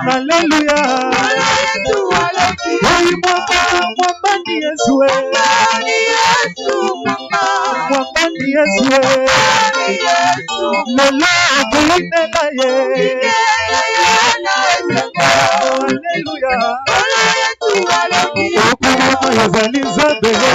Hallelujah. Mwambani Yesu. Mwambani Yesu. Lolo kuinela ye. Hallelujah. Okuma yazaliza bele.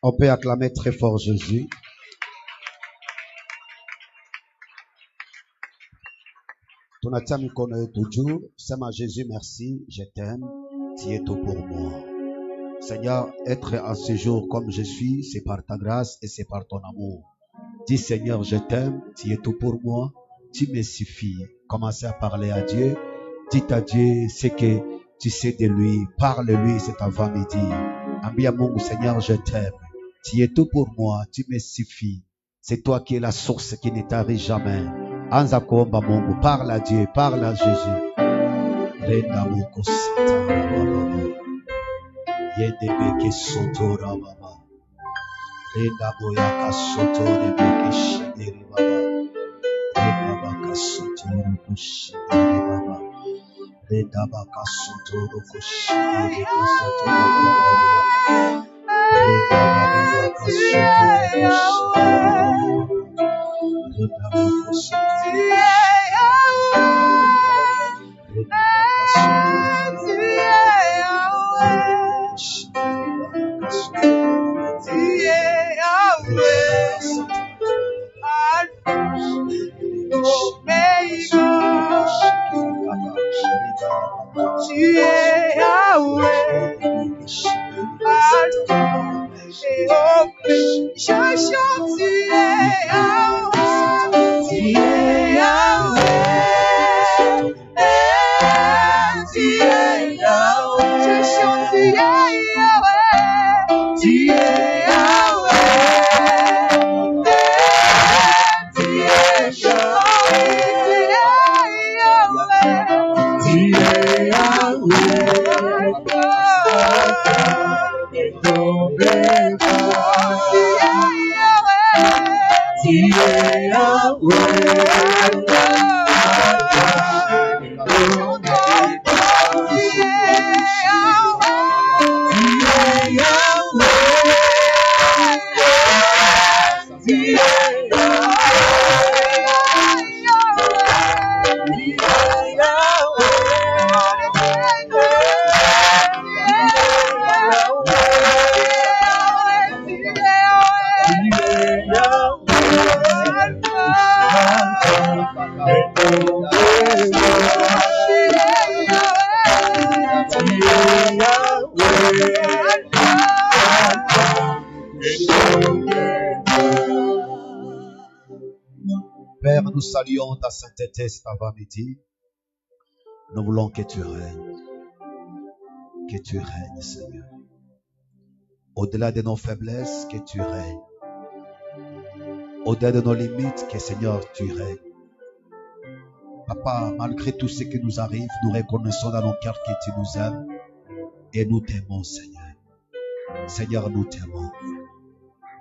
On peut acclamer très fort Jésus. Tunatia mikono yetu juu, sema Jésus merci, je t'aime, tu es tout pour moi. Seigneur, être en ce jour comme je suis, c'est par ta grâce et c'est par ton amour. Dis Seigneur, je t'aime, tu es tout pour moi, tu me suffis. Commencez à parler à Dieu. Dites à Dieu ce que tu sais de lui. Parle-lui cet avant-midi. Ambia Mungu, Seigneur, je t'aime. Tu es tout pour moi, tu me suffis. C'est toi qui es la source qui ne tarit jamais. Anza kuomba Mungu, parle à Dieu, parle à Jésus. Renda moko sata baba. Yedebeke sotora baba. Renda boyaka sotora beke shidere baba. Renda baka sotora kushidere baba. Renda baka sotora kushidere sotora baba. Renda baka sotora nous saluons ta sainteté cet avant-midi. Nous voulons que tu règnes. Que tu règnes, Seigneur. Au-delà de nos faiblesses, que tu règnes. Au-delà de nos limites, que Seigneur, tu règnes. Papa, malgré tout ce qui nous arrive, nous reconnaissons dans nos cœurs que tu nous aimes et nous t'aimons, Seigneur. Seigneur, nous t'aimons.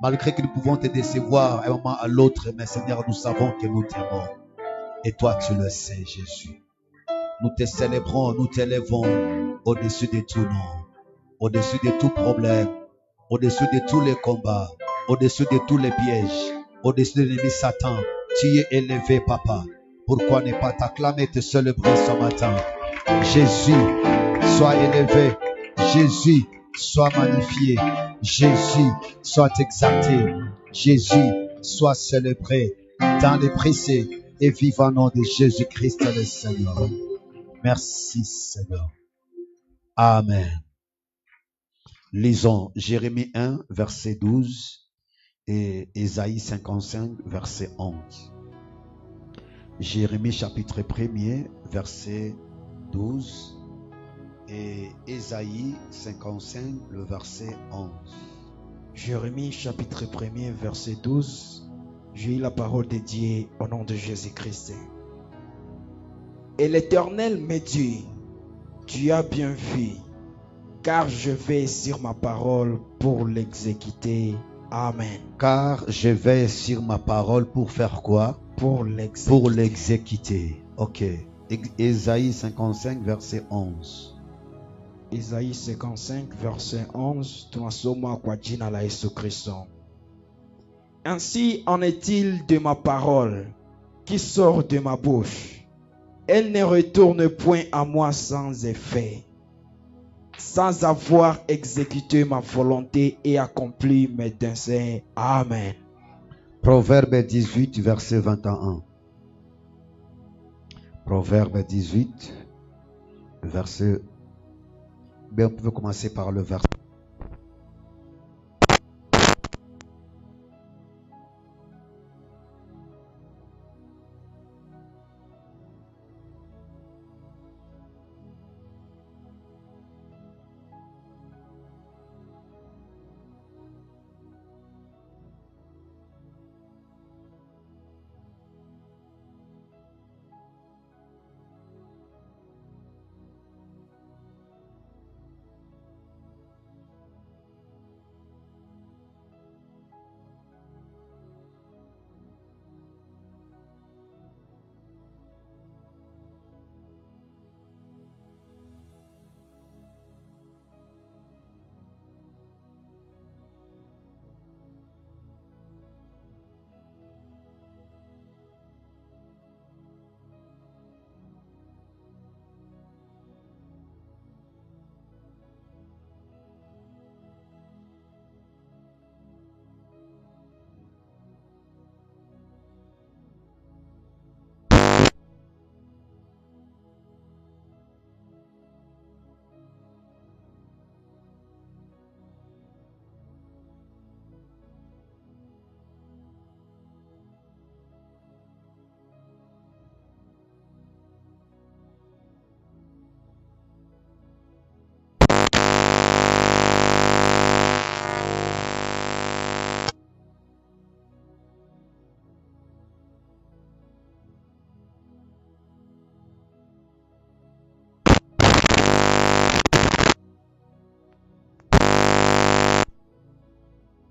Malgré que nous pouvons te décevoir un moment à l'autre, mais Seigneur, nous savons que nous t'aimons. Et toi, tu le sais, Jésus. Nous te célébrons, nous t'élèvons au-dessus de tout nom, au-dessus de tout problème, au-dessus de tous les combats, au-dessus de tous les pièges, au-dessus de l'ennemi Satan. Tu es élevé, Papa. Pourquoi ne pas t'acclamer et te célébrer ce matin? Jésus, sois élevé. Jésus, sois magnifié. Jésus, sois exalté. Jésus, sois célébré dans les précieux et vivant nom de Jésus-Christ le Seigneur. Merci Seigneur. Amen. Lisons Jérémie 1, verset 12 et Ésaïe 55, verset 11. Jérémie chapitre 1er, verset 12 et Ésaïe 55, le verset 11. Jérémie chapitre 1er, verset 12. J'ai eu la parole de Dieu au nom de Jésus-Christ. Et l'Éternel me dit, tu as bien vu, car je vais sur ma parole pour l'exécuter. Amen. Car je vais sur ma parole pour faire quoi? Pour l'exécuter. Pour l'exécuter. Ok. Ésaïe 55, verset 11. Isaïe 55, verset 11. Tunasoma kwa jina la Yesu Kristo. Ainsi en est-il de ma parole qui sort de ma bouche. Elle ne retourne point à moi sans effet, sans avoir exécuté ma volonté et accompli mes desseins. Amen. Proverbe 18, verset 21. Proverbe 18, verset... Ben, on peut commencer par le verset.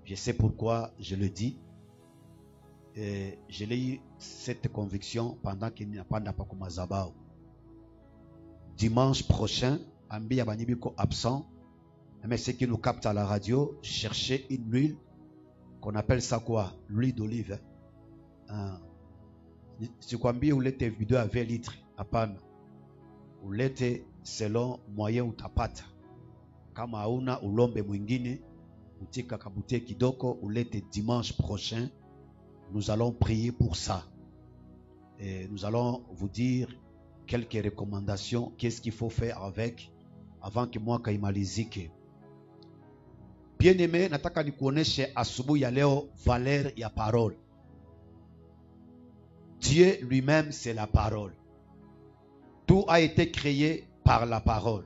Je sais pourquoi je le dis. Et je l'ai eu cette conviction pendant qu'il n'y a pas d'Apakumazabao. Dimanche prochain, Ambi Abanibiko absent. Mais ceux qui nous captent à la radio, cherchez une huile qu'on appelle ça quoi? L'huile d'olive. Si Kwambi ou l'été vidéo à 20 litres à panne. Ou l'été selon moyen utapata. Kama hauna ulombe mwingine. Utika kabute kidoko ulete dimanche prochain. Nous allons prier pour ça. Et nous allons vous dire quelques recommandations. Qu'est-ce qu'il faut faire avec avant que moi kaimalizike. Bien aimé, nataka nikuoneshe asubuhi ya leo valeur ya parole. Dieu lui-même, c'est la parole. Tout a été créé par la parole.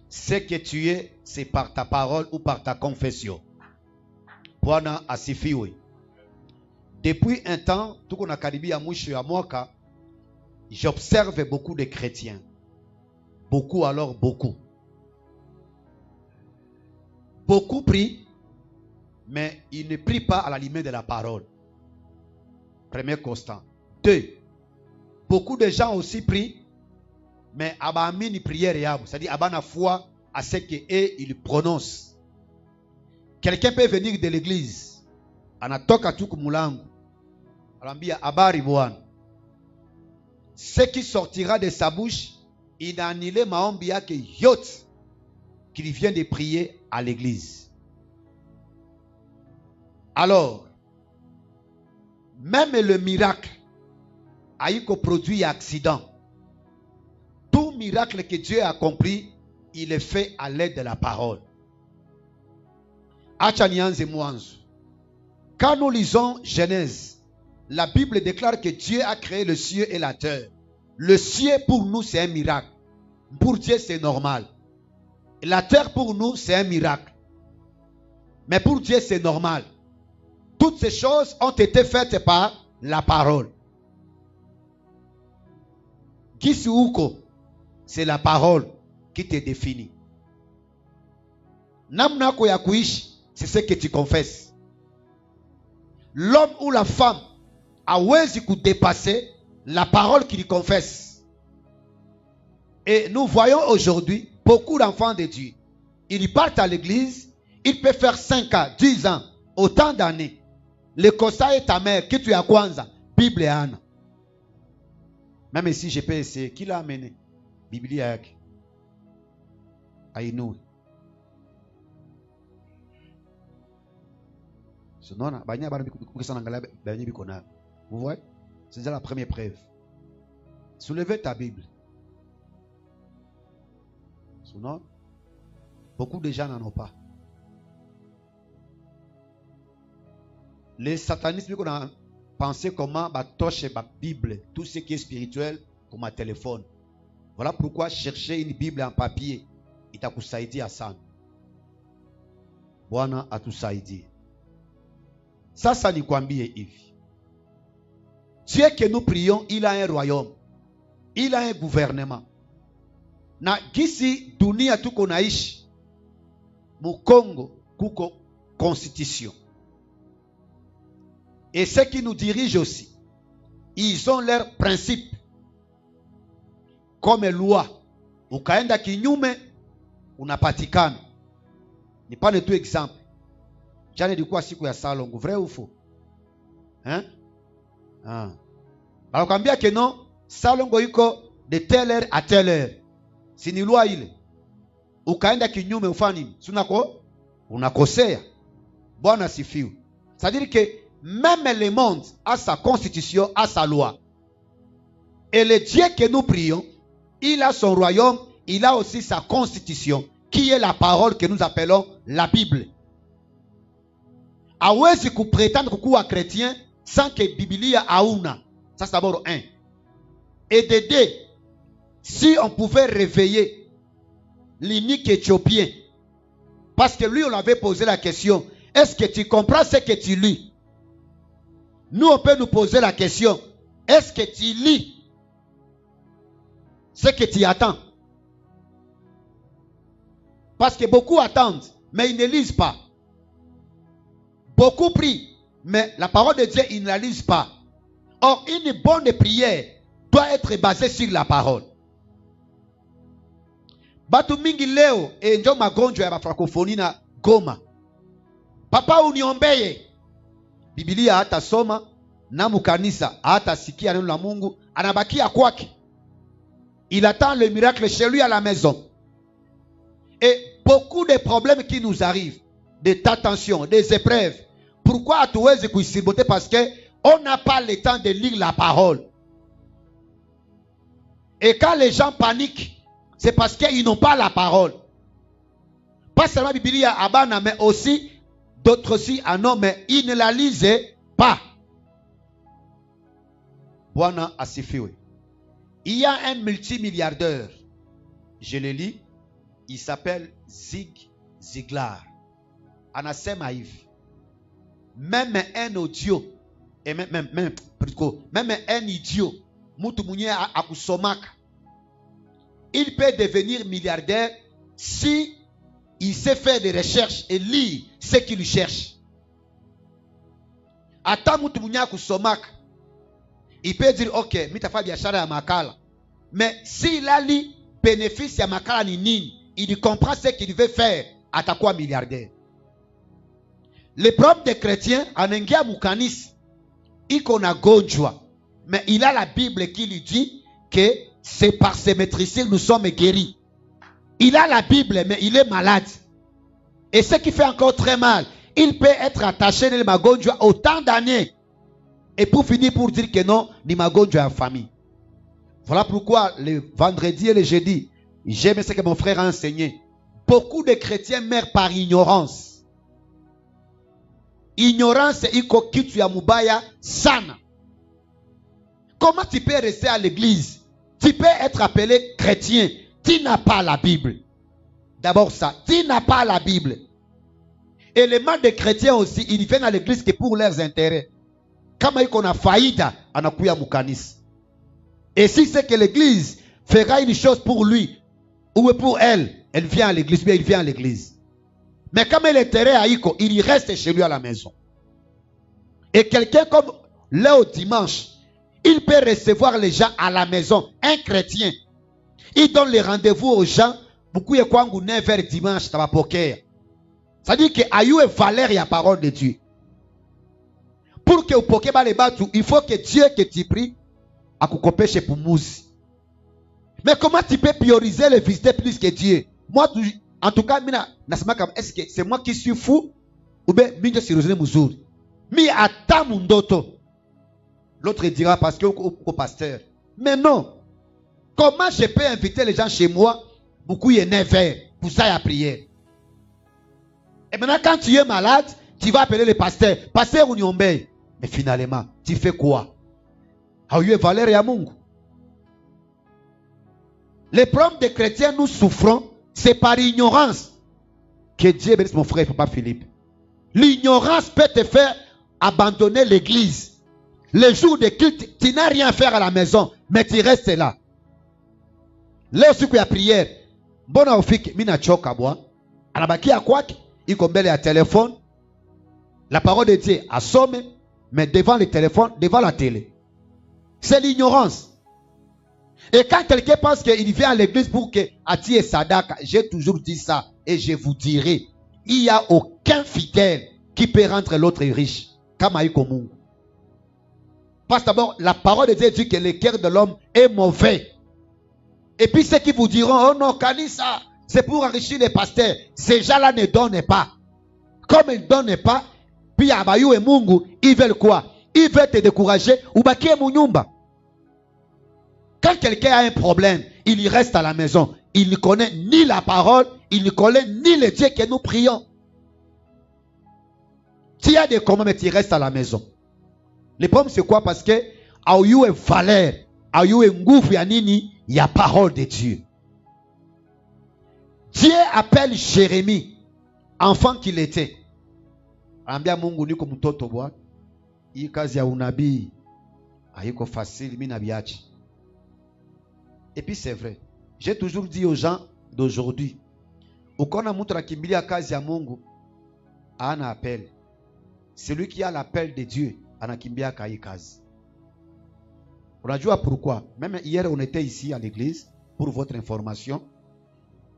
Ce que tu es, c'est par ta parole ou par ta confession. Bwana asifiwe. Depuis un temps, tout qu'on a karibia mwisho ya mwaka, j'observe beaucoup de chrétiens. Beaucoup alors beaucoup. Beaucoup prient, mais ils ne prient pas à la lumière de la parole. Premier constat. 2. Beaucoup de gens aussi prient, mais abamini prière yabo, c'est-à-dire abana foi à ce qu'ils prononcent. Quelqu'un peut venir de l'église, anatoka tu kumulangu, anambia habari bwana. Ce qui sortira de sa bouche, il a annulé maombi yake yote qu'il vient de prier à l'église. Alors, même le miracle a eu qu'au produit accident. Tout miracle que Dieu a accompli, il est fait à l'aide de la parole. Quand nous lisons Genèse, la Bible déclare que Dieu a créé le ciel et la terre. Le ciel pour nous c'est un miracle. Pour Dieu c'est normal. La terre pour nous c'est un miracle. Mais pour Dieu c'est normal. Toutes ces choses ont été faites par la parole. Kisuuko, c'est la parole qui te définit. Namnako ya kuishi, c'est ce que tu confesses. L'homme ou la femme hawezi kudépasser la parole qu'il confesse. Et nous voyons aujourd'hui beaucoup d'enfants de Dieu. Ils partent à l'église, ils peuvent faire 5 ans, 10 ans, autant d'années. Le constat est amer, que tu as kwanza, Bible et Anna. Même si je peux essayer, qui l'a amené? Bible yake. Aïnou. Vous voyez? C'est déjà la première preuve. Soulevez ta Bible. Sinon, beaucoup de gens n'en ont pas. Les satanistes qu'on a pensé comment toucher la Bible, tout ce qui est spirituel, comme un téléphone. Voilà pourquoi chercher une Bible en papier, il t'a kusaidia à ça. Bwana atusaidie. Sasa nikwambie hivi. Dieu que nous prions, il a un royaume. Il a un gouvernement. Na gisi dunia tuko naishi, Mukongo kuko constitution. Et ceux qui nous dirigent aussi, ils ont leurs principes comme loi. Ukaenda kinyume, unapatikana. Ni pas tout exemple. Jana ilikuwa siku ya salongo, vrai ou faux? Hein? Ah. Banakwambia que non, salongo iko de telle heure à telle heure. Si ni loi ile. Ukaenda kinyume ufanye nini? Sunako unakosea. Bwana sifiwe. C'est-à-dire que même le monde a sa constitution, a sa loi. Et le Dieu que nous prions, il a son royaume, il a aussi sa constitution, qui est la parole que nous appelons la Bible. Hawezi kupretendre kuwa chrétien sans que Biblia auna. Ça c'est d'abord 1. Et de 2, si on pouvait réveiller l'unique éthiopien, parce que lui on avait posé la question, est-ce que tu comprends ce que tu lis? Nous on peut nous poser la question, est-ce que tu lis ce que tu attends? Parce que beaucoup attendent, mais ils ne lisent pas. Beaucoup prient, mais la parole de Dieu, ils ne la lisent pas. Or, une bonne prière doit être basée sur la parole. Batu mingi leo, ndio magonjwa ya francophonie na Goma. Papa uniombeye. Biblia hata soma, na mukanisa hata sikia neno la Mungu, anabakia kwake. Il attend le miracle chez lui à la maison. Et beaucoup de problèmes qui nous arrivent, des tensions, des épreuves. Pourquoi hatuwezi kuisirboter? Parce que on n'a pas le temps de lire la parole. Et quand les gens paniquent, c'est parce qu'ils n'ont pas la parole. Pas seulement la Bible à Abana, mais aussi d'autres aussi à non, mais ils ne la lisent pas. Bwana asifiwe. Il y a un multimilliardaire. Je le lis. Il s'appelle Zig Ziglar. Anasema hivi. Même un audio et même un idiot, mtu mwenye akusomaka, il peut devenir milliardaire si il sait faire des recherches et lire ce qu'il cherche. Ata mtu mwenye akusomaka, il peut dire ok, mitafanya biashara ya makala. Mais s'il a lu bénéfice ya makala ni nini, il comprend ce qu'il veut faire, atakuwa milliardaire. Le problème des chrétiens, anaingia mukanisi, iko na gonjwa, mais il a la Bible qui lui dit que c'est par ses maîtrises nous sommes guéris. Il a la Bible, mais il est malade. Et ce qui fait encore très mal, il peut être attaché à magonjwa autant d'années. Et pour finir, pour dire que non, ni magonjwa en famille. Voilà pourquoi le vendredi et le jeudi, j'aime ce que mon frère a enseigné. Beaucoup de chrétiens meurent par ignorance. Ignorance iko kitu ya mubaya sana. Comment tu peux rester à l'église? Tu peux être appelé chrétien. Tu n'as pas la Bible. D'abord ça, tu n'as pas la Bible. Et les mal des chrétiens aussi, ils viennent à l'église que pour leurs intérêts. Kama iko na faida, anakuya mukanisa. Et si c'est que l'église fera une chose pour lui ou pour elle, elle vient à l'église, bien il vient à l'église. Mais comme il est terrain à Iko, il reste chez lui à la maison. Et quelqu'un comme le dimanche, il peut recevoir les gens à la maison. Un chrétien, il donne les rendez-vous aux gens. Beaucoup de kwangu 9h dimanche, ça va poker. Ça dit que ayou est valeur et la parole de Dieu. Pour que vous poker les bateaux, il faut que Dieu que tu pries à couper chez Poumouzi. Mais comment tu peux prioriser les visiter plus que Dieu? Moi, en tout cas, est-ce que c'est moi qui suis fou? Ou bien, je suis rosé Mouzouri. Mais attends mon doto. L'autre dira parce que au pasteur. Mais non. Comment je peux inviter les gens chez moi? Beaucoup y est 9h pour ça y a prière. Et maintenant, quand tu es malade, tu vas appeler le pasteur. Pasteur Uniombe. Mais finalement, tu fais quoi? Aouye Valérie Amungu. Les problèmes des chrétiens, nous souffrons. C'est par ignorance. Que Dieu bénisse mon frère Papa Philippe. L'ignorance peut te faire abandonner l'église. Les jours de culte, tu n'as rien à faire à la maison, mais tu restes là. Là aussi qu'il y a prière. Bon ofik, mina choka bois. Anabaki à quoi? Il combelle à téléphone. La parole de Dieu assomme, mais devant le téléphone, devant la télé. C'est l'ignorance. Et quand quelqu'un pense qu'il vient à l'église pour que Ati et Sadaka, j'ai toujours dit ça et je vous dirai, il n'y a aucun fidèle qui peut rendre l'autre riche. Kamaïkomu. Parce d'abord, la parole de Dieu dit que le cœur de l'homme est mauvais. Et puis ceux qui vous diront, oh non, Kanisa, c'est pour enrichir les pasteurs. Ces gens-là ne donnent pas. Comme ils ne donnent pas, puis Abayou et Mungu, ils veulent quoi? Ils veulent te décourager ou bakier Munyumba. Quand quelqu'un a un problème, il y reste à la maison. Il ne connaît ni la parole, il ne connaît ni le Dieu que nous prions. Tu as des commandes, mais tu restes à la maison. Le problème, c'est quoi? Parce que, aouyou est valeur, aouyou est ngouf yanini, il y a parole de Dieu. Dieu appelle Jérémie, enfant qu'il était. Ambia Mungu niko mtoto bwana. Hii kazi ya unabii haiko facile, mimi nabiachi. Et puis c'est vrai. J'ai toujours dit aux gens d'aujourd'hui, ukona mtu anakimbilia kazi ya Mungu, ana appel. Celui qui a l'appel de Dieu, anakimbia kai kazi. Unajua pourquoi? Même hier on était ici à l'église, pour votre information.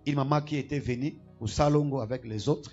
Une maman qui était venue au Salongo avec les autres.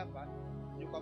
hapa ni kwa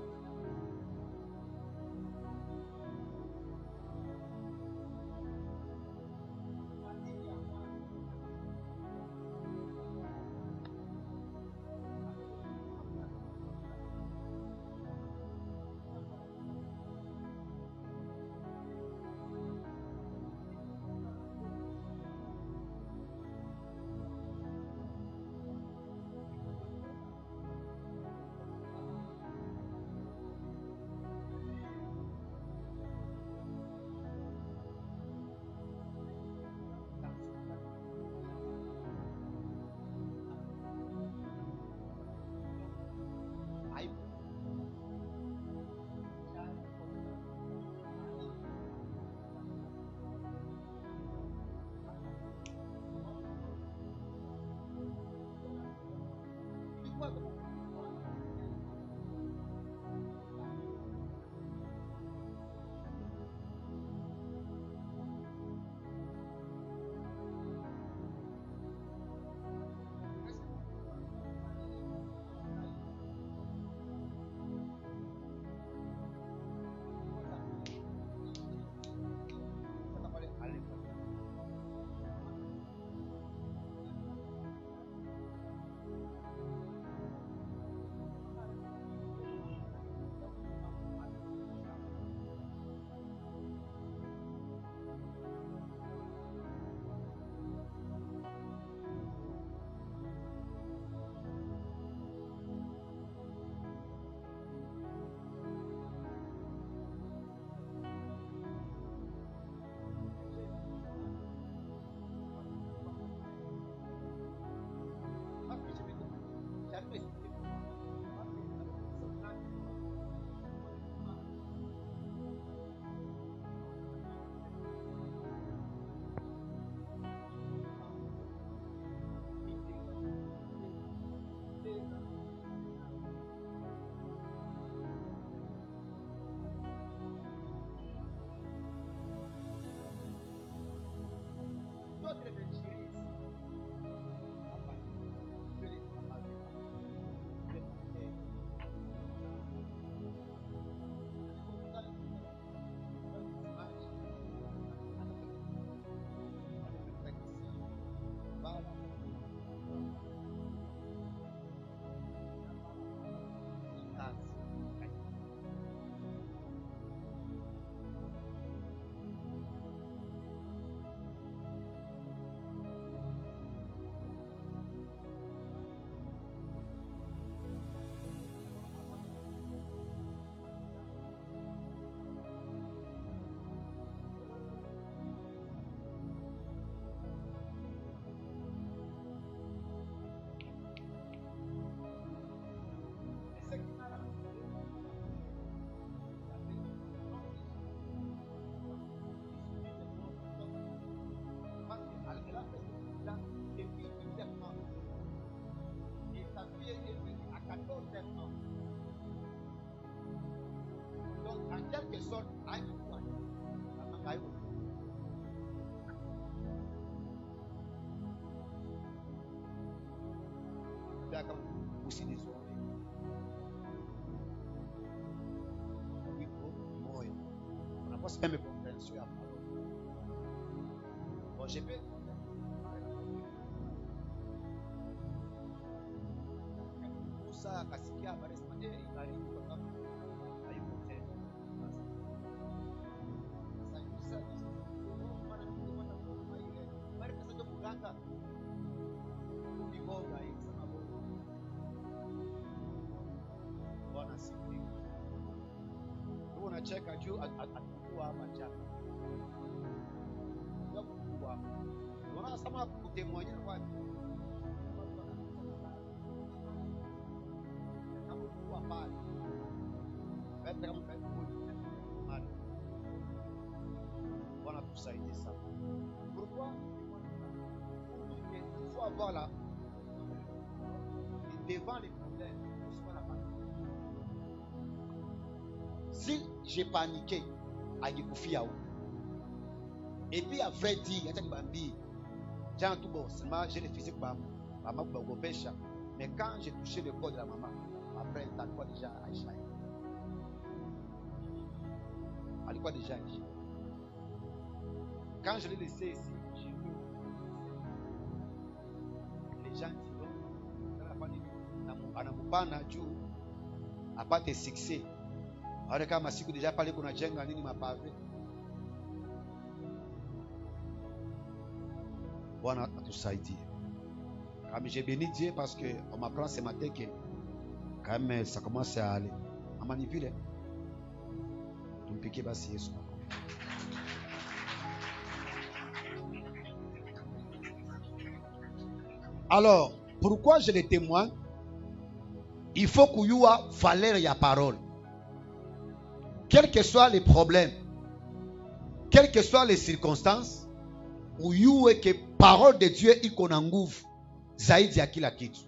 donc en quelque sorte aussi désormais on n'a pas même compréhension à parole. Bon, j'ai fait Musa akasikia habari zimande ibari kutoka hayuko tena. Sasa maana tunapata kwa ile bali pesa ndio kuganga kudiboga hii sana bongo. Bwana sifiwe. Wewe unacheka juu atakuwa hapa jana. Ndio kukua. Unaona sama kutemwaje kwa pale. Bwana tusaidie sana. Pourquoi? Il faut avoir là devant les problèmes. Si j'ai paniqué, ajikufia huko. Et puis à vrai dire, acha nibambie. Jana tu bon, sema je ne faisais pas maman kuogopesha. Mais quand j'ai touché le corps de la maman, après alikuwa déjà Aisha. Alikuwa déjà Aisha. Quand je l'ai laissé ici, j'ai vu les gens disent anamupana juu apate succès. Aone kama siku deja pale kuna jenga nini mapave. Bwana atusaidie. Comme j'ai béni Dieu parce que on m'apprend ce matin que quand même ça commence à aller. Amanivile. Tumpike basi Yesu. Alors, pourquoi je le témoigne? Il faut qu'il y ait valeur ya parole. Quels que soient les problèmes, quelles que soient les circonstances, où il y ait que parole de Dieu iko na nguvu zaidi ya kila kitu.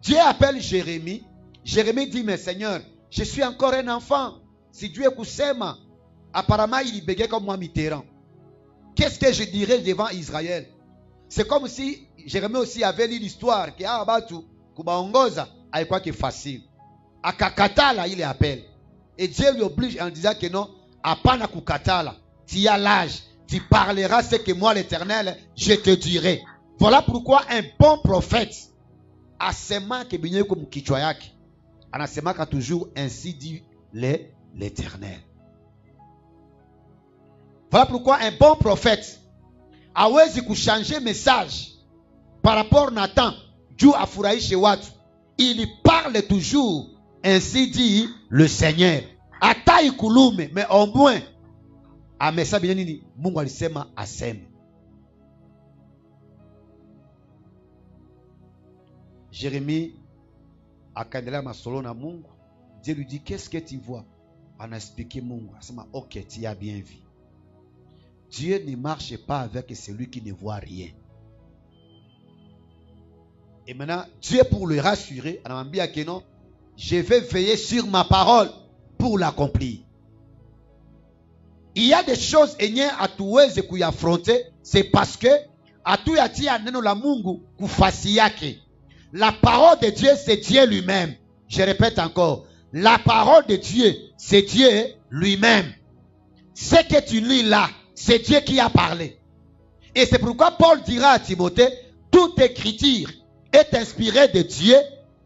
Dieu appelle Jérémie. Jérémie dit, mais Seigneur, je suis encore un enfant. Si Dieu kusema, apparemment il bégait comme moi Mitterrand. Qu'est-ce que je dirais devant Israël? C'est comme si Jérémie aussi avait lu l'histoire que abatu kubaongoza haikuwa que facile. Akakatala il appelle. Et Dieu lui oblige en disant que non, apana kukatala. Tu as l'âge, tu parleras ce que moi l'Éternel, je te dirai. Voilà pourquoi un bon prophète asema ke binyo comme kichwa yake. Anasemaka toujours ainsi dit l'Éternel. Voilà pourquoi un bon prophète hawezi kuchanger message par rapport na Nathan juu afurahishe watu. Il parle toujours ainsi dit le Seigneur. Ata ikulume, mais au moins amesa bien nini Mungu alisema aseme. Jérémie akaendelea masolo na Mungu. Dieu lui dit, qu'est-ce que tu vois? Anaexpliqué Mungu. Asema, ok, tu as bien vu. Dieu ne marche pas avec celui qui ne voit rien. Et maintenant, Dieu pour le rassurer, anamwambia que non, je vais veiller sur ma parole pour l'accomplir. Il y a des choses enye hatuweze kuyaffronter, c'est parce que hatuyatia neno la Mungu kufasi yake. La parole de Dieu, c'est Dieu lui-même. Je répète encore, la parole de Dieu, c'est Dieu lui-même. Ce que tu lis là, c'est Dieu qui a parlé. Et c'est pourquoi Paul dira à Timothée, toute écriture est inspirée de Dieu.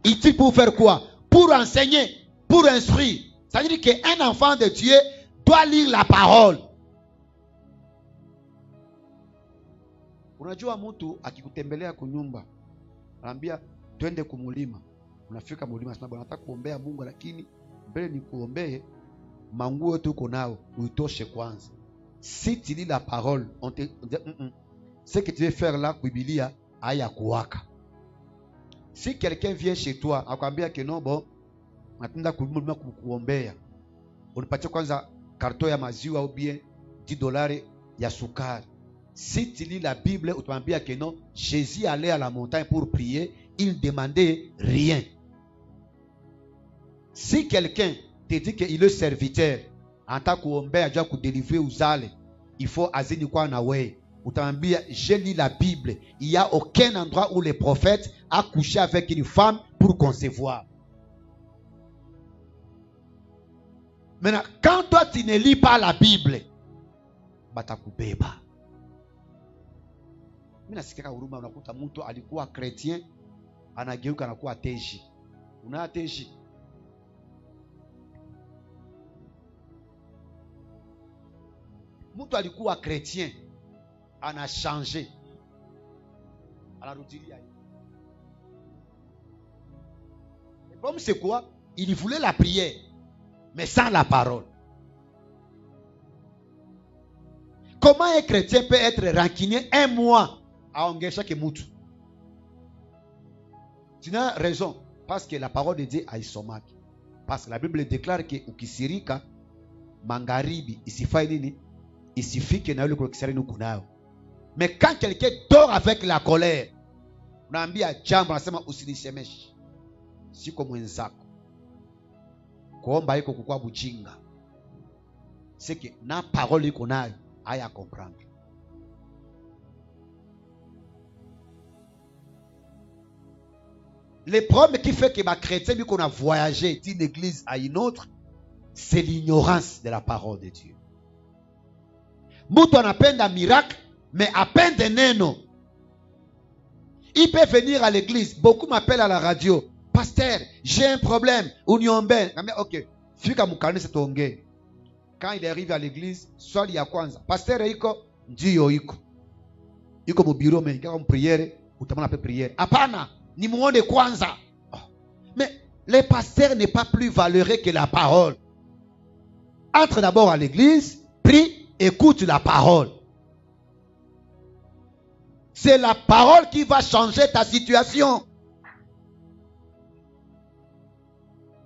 Il dit pour faire quoi? Pour enseigner, pour instruire. Ça veut dire qu'un enfant de Dieu doit lire la parole. Unajua mtu akikutembelea kunyumba, anambia twende kumulima. Unafika mulima, sema bwana nataka kuombea Mungu, lakini mbele ni kuombee manguo yote uko nao uitoshe kwanza. Si tu lis la parole, on te dit, ce que tu veux faire là, Biblia haya kuwaka. Si quelqu'un vient chez toi, akwambia que non, bon, natenda kuombea, unipatie kwanza karto ya maziwa ou bien $10 ya sukari. Si tu lis la Bible, utamwambia que non, Jésus allait à la montagne pour prier, il ne demandait rien. Si quelqu'un te dit qu'il est serviteur, en tant qu'ombea, déjà que délivrer aux allées, il faut azini kwa na we. Utamwambia, j'ai lu la Bible. Il n'y a aucun endroit où le prophète a couché avec une femme pour concevoir. Maintenant, quand toi tu ne lis pas la Bible, batakubeba. Mina sikika huruma, unakuta mtu alikuwa chrétien anageuka anakuwa teji. Una teji. Mtu alikuwa chrétien ana changé. Anarudilia. Le problème c'est quoi? Il voulait la prière, mais sans la parole. Comment un chrétien peut être rancunier un mois à engager que mutu? Tu as raison, parce que la parole de Dieu a isomaki. Parce que la Bible déclare que ukisirika mangaribi isifai nini? Isifike na yule kulokisari nukunao. Mais quand quelqu'un dort avec la colère, unaambia jambo, anasema usinisemeshe. Siko mwenzako. Kuomba iko kukua bujinga. C'est que na parole iko nayo haya comprendre. Le problème qui fait que les chrétiens, vu qu'on a voyagé d'une église à une autre, c'est l'ignorance de la parole de Dieu. Mouton anapenda miracle, mais apende neno. Il peut venir à l'église. Beaucoup m'appellent à la radio. Pasteur, j'ai un problème. Uniombe. Ok. Fika mukane setonge. Quand il arrive à l'église, swali ya kwanza. Pasteur iko, ndiyo iko. Iko mu bureau mais kama prière, utamana pe prière. Hapana, ni muone kwanza. Mais le pasteur n'est pas plus valeureux que la parole. Entre d'abord à l'église, prie, écoute la parole. C'est la parole qui va changer ta situation.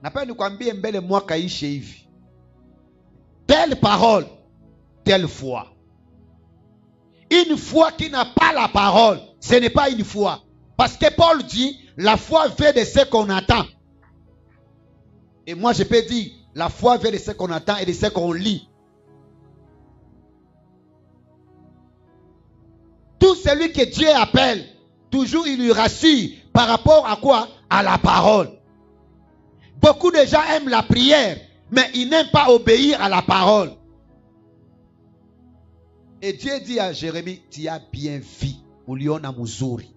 Napenda nikwambie mbele mwaka ishe hivi. Telle parole, telle foi. Une foi qui n'a pas la parole, ce n'est pas une foi. Parce que Paul dit, la foi vient de ce qu'on attend. Et moi je peux dire, la foi vient de ce qu'on attend et de ce qu'on lit. Tout celui que Dieu appelle, toujours il lui rassure par rapport à quoi? À la parole. Beaucoup de gens aiment la prière, mais ils n'aiment pas obéir à la parole. Et Dieu dit à Jérémie, tu as bien vu, uliona muzuri.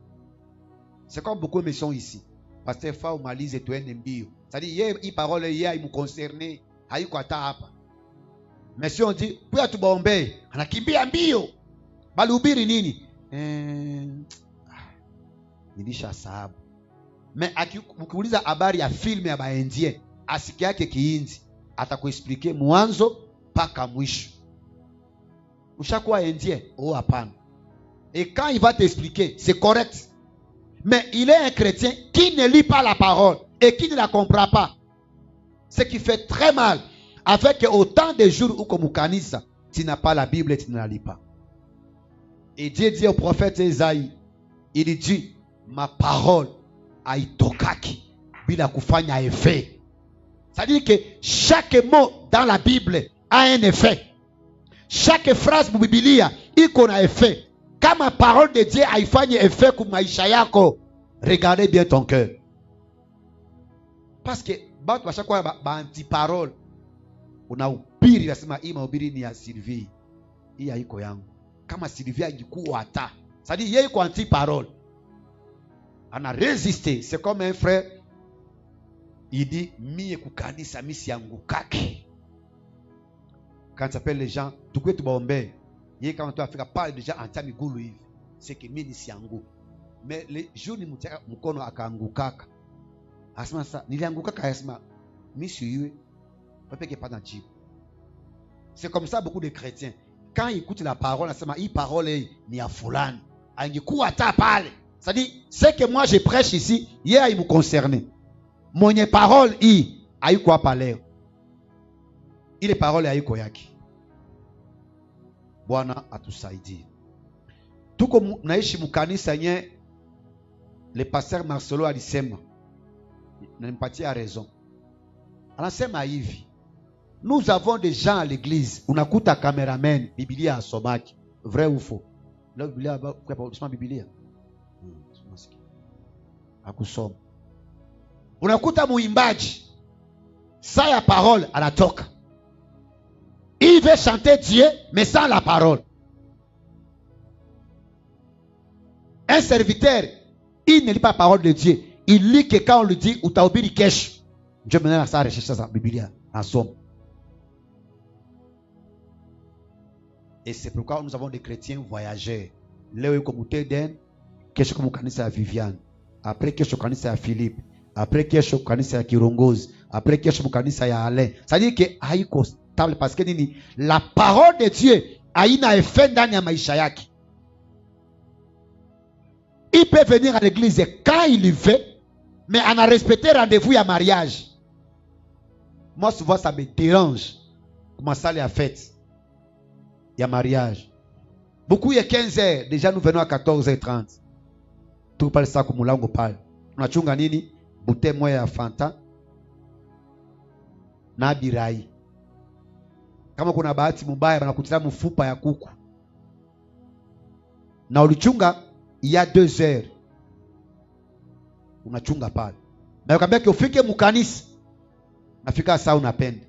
C'est comme beaucoup me sont ici. Pasteur Fao malise et toi n'embio. C'est-à-dire, il parole hier, il me concernait. Haïko ata hapa. Mais si on dit, puya tu bombe, anakimbia mbio. Balubiri nini? Nilisha sababu. Mais ukiuliza habari ya filmu ya baendie, asiki yake kiinzi, atakuexpliquer mwanzo mpaka mwisho. Ushakuwa endie? Oh hapana. Et quand il va t'expliquer, c'est correct. Mais il est un chrétien qui ne lit pas la parole et qui ne la comprend pas. Ce qui fait très mal. Avec autant de jours où comme kanisa, tu n'as pas la Bible et tu ne la lis pas. Et Dieu dit au prophète Esaïe, il dit, ma parole haitokaki bila kufanya effet. C'est-à-dire que chaque mot dans la Bible a un effet. Chaque phrase de Biblia iko na effet. Quand ma parole de Dieu haifanye effet kwa maisha yako, regardez bien ton cœur. Parce que batu bashakuwa ba anti-parole. Unahubiri nasema hii mahubiri ni ya Sylvie. Hii haiko yangu. Kama Sylvie angekuwa hata. C'est-à-dire yeye iko anti-parole. Ana résister, c'est comme un frère. Il dit mie kukanisa misi yangu kaki. Quand tu appelles les gens, tu peux te bomber. Yeye kama tu afika parle déjà anta migulu hivi. C'est que mimi si yangu. Mais les jours ni mutaka mkono akaangukaka. Asema sasa niliangukaka asema mimi si yeye. Papa qui pas dans Dieu. C'est comme ça beaucoup de chrétiens. Quand ils écoutent la parole, asema hii parole ni ya fulani. Angekuwa hata pale. C'est-à-dire, ce que moi je prêche ici, hier il me concernait. Mon parole hii haikuwa pale. Ile parole haiko yake. Bwana atusaidie. Tuko naishi mkanisa yenye le pasteur Marcelo alisema. Nanipatia raison. Anasema hivi. Nous avons des gens à l'église. Unakuta cameraman, Biblia asomaki. Vrai ou faux? La Biblia kwa Biblia. Akusoma. Unakuta muimbaji. Saa ya parole anatoka. Il veut chanter Dieu, mais sans la parole. Un serviteur, il ne lit pas la parole de Dieu. Il lit que quand on lui dit, ou taubiri kesho. Dieu maintenant ça recherche ça, Biblia, en somme. Et c'est pourquoi nous avons des chrétiens voyageurs. Leo comme Teden, kesho comme kanisa ya Viviane. Après kesho kanisa ya Philippe. Après kesho kanisa ya Kirongozi. Après kesho kanisa ya Alain. C'est-à-dire que haiko stable parce que nini, la parole de Dieu haina effet ndani ya maisha yake. Il peut venir à l'église quand il veut, mais on a respecté rendez-vous à mariage. Moi souvent ça me dérange. Comment ça les a fait? Il y a mariage. Beaucoup il y a 15h, déjà nous venons à 14h30. Tout parle ça comme mulango parle. Unachunga nini? Bouteille moya ya Fanta na birai. Kama kuna bahati mbaya banakutila mfupa ya kuku. Na ulichunga il y a 2 heures. unachunga pale. Na ukaambia ufike mkanisa, nafika saa unapenda.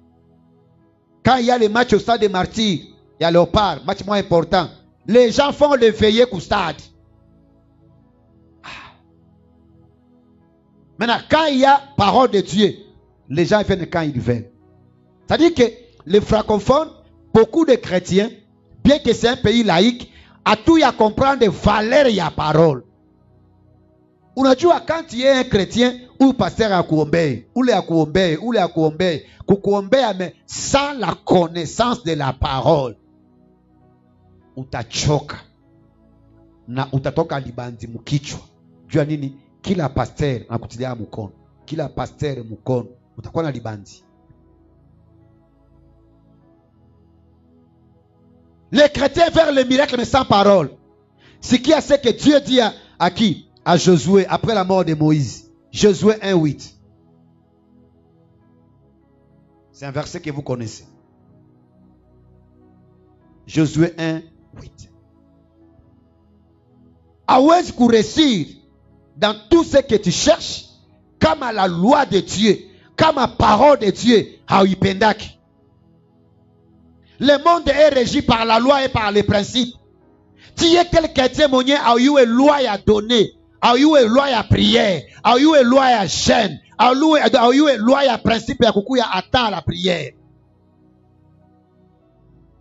Quand il y a les matchs au stade des Martyrs, il y a Léopard, match moins important. Les gens font le veillé au stade. Maintenant, quand il y a parole de Dieu, les gens viennent quand ils veulent. C'est-à-dire que les francophones, beaucoup de chrétiens, bien que c'est un pays laïque, a tout à comprendre des valeurs et la parole. Unajua quand tu es un chrétien ou pasteur à kuombea, ou le à kukuombea, mais sans la connaissance de la parole, utachoka na utatoka libanzi mkichwa. Jua nini? Kila pasteur anakutilia mkono, kila pasteur mkono, utakuwa na libanzi. Les chrétiens vers le miracle mais sans parole. Ce qui a c'est que Dieu dit à qui? À Josué après la mort de Moïse. Josué 1:8. C'est un verset que vous connaissez. Josué 1:8. Hawezi kuréussir dans tout ce que tu cherches comme à la loi de Dieu, comme à parole de Dieu, hauipendaki. Le monde est régi par la loi et par les principes. Tu es quel chrétien mwenye a eu une loi à donner, a eu une loi à prière, a eu une loi à jeûne, a eu une loi à principe à kukuya attend la prière.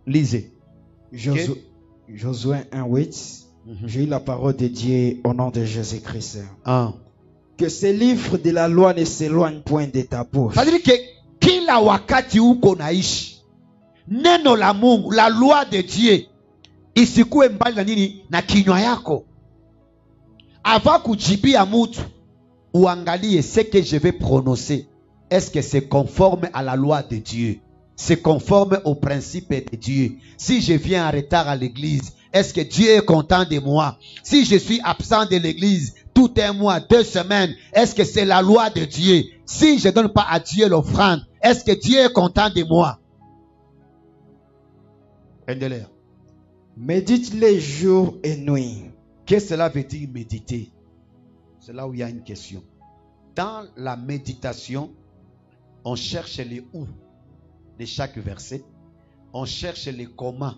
Lisez. Josué 1:8. J'ai eu la parole de Dieu au nom de Jésus-Christ. Que ce livre de la loi ne s'éloigne point de ta bouche. C'est-à-dire que kila wakati uko naishi, neno la Mungu, la loi de Dieu, isikue mbali na nini? Na kinywa yako. Avant kujibia mutu, uangalie ce que je vais prononcer. Est-ce que c'est conforme à la loi de Dieu? C'est conforme au principe de Dieu. Si je viens en retard à l'église, est-ce que Dieu est content de moi? Si je suis absent de l'église tout un mois, 2 semaines, est-ce que c'est la loi de Dieu? Si je ne donne pas à Dieu l'offrande, est-ce que Dieu est content de moi? Médite les jours et nuits. Qu'est-ce que cela veut dire méditer? C'est là où il y a une question. Dans la méditation, on cherche les où de chaque verset. On cherche les comment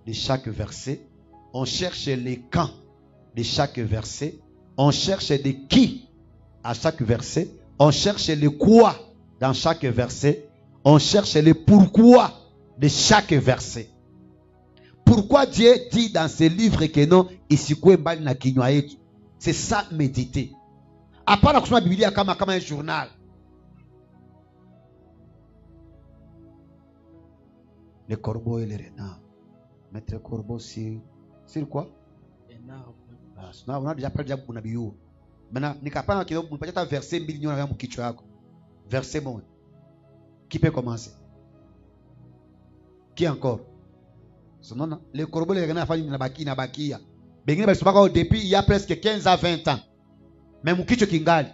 de chaque verset. On cherche les quand de chaque verset. On cherche de qui à chaque verset. On cherche le quoi dans chaque verset. On cherche le pourquoi de chaque verset. Pourquoi Dieu dit dans ce livre que non, c'est ça méditer. À part la Bible comme un journal. Le corbeau et le renard. Mettre le corbeau sur quoi? On a déjà parlé de Bunabio. Maintenant, ni capable de faire verset million à verset bon. Qui peut commencer? Qui encore? Non, le corbeau les renards font na bakia. Depuis il y a presque 15 à 20 ans. Même kicho kingali.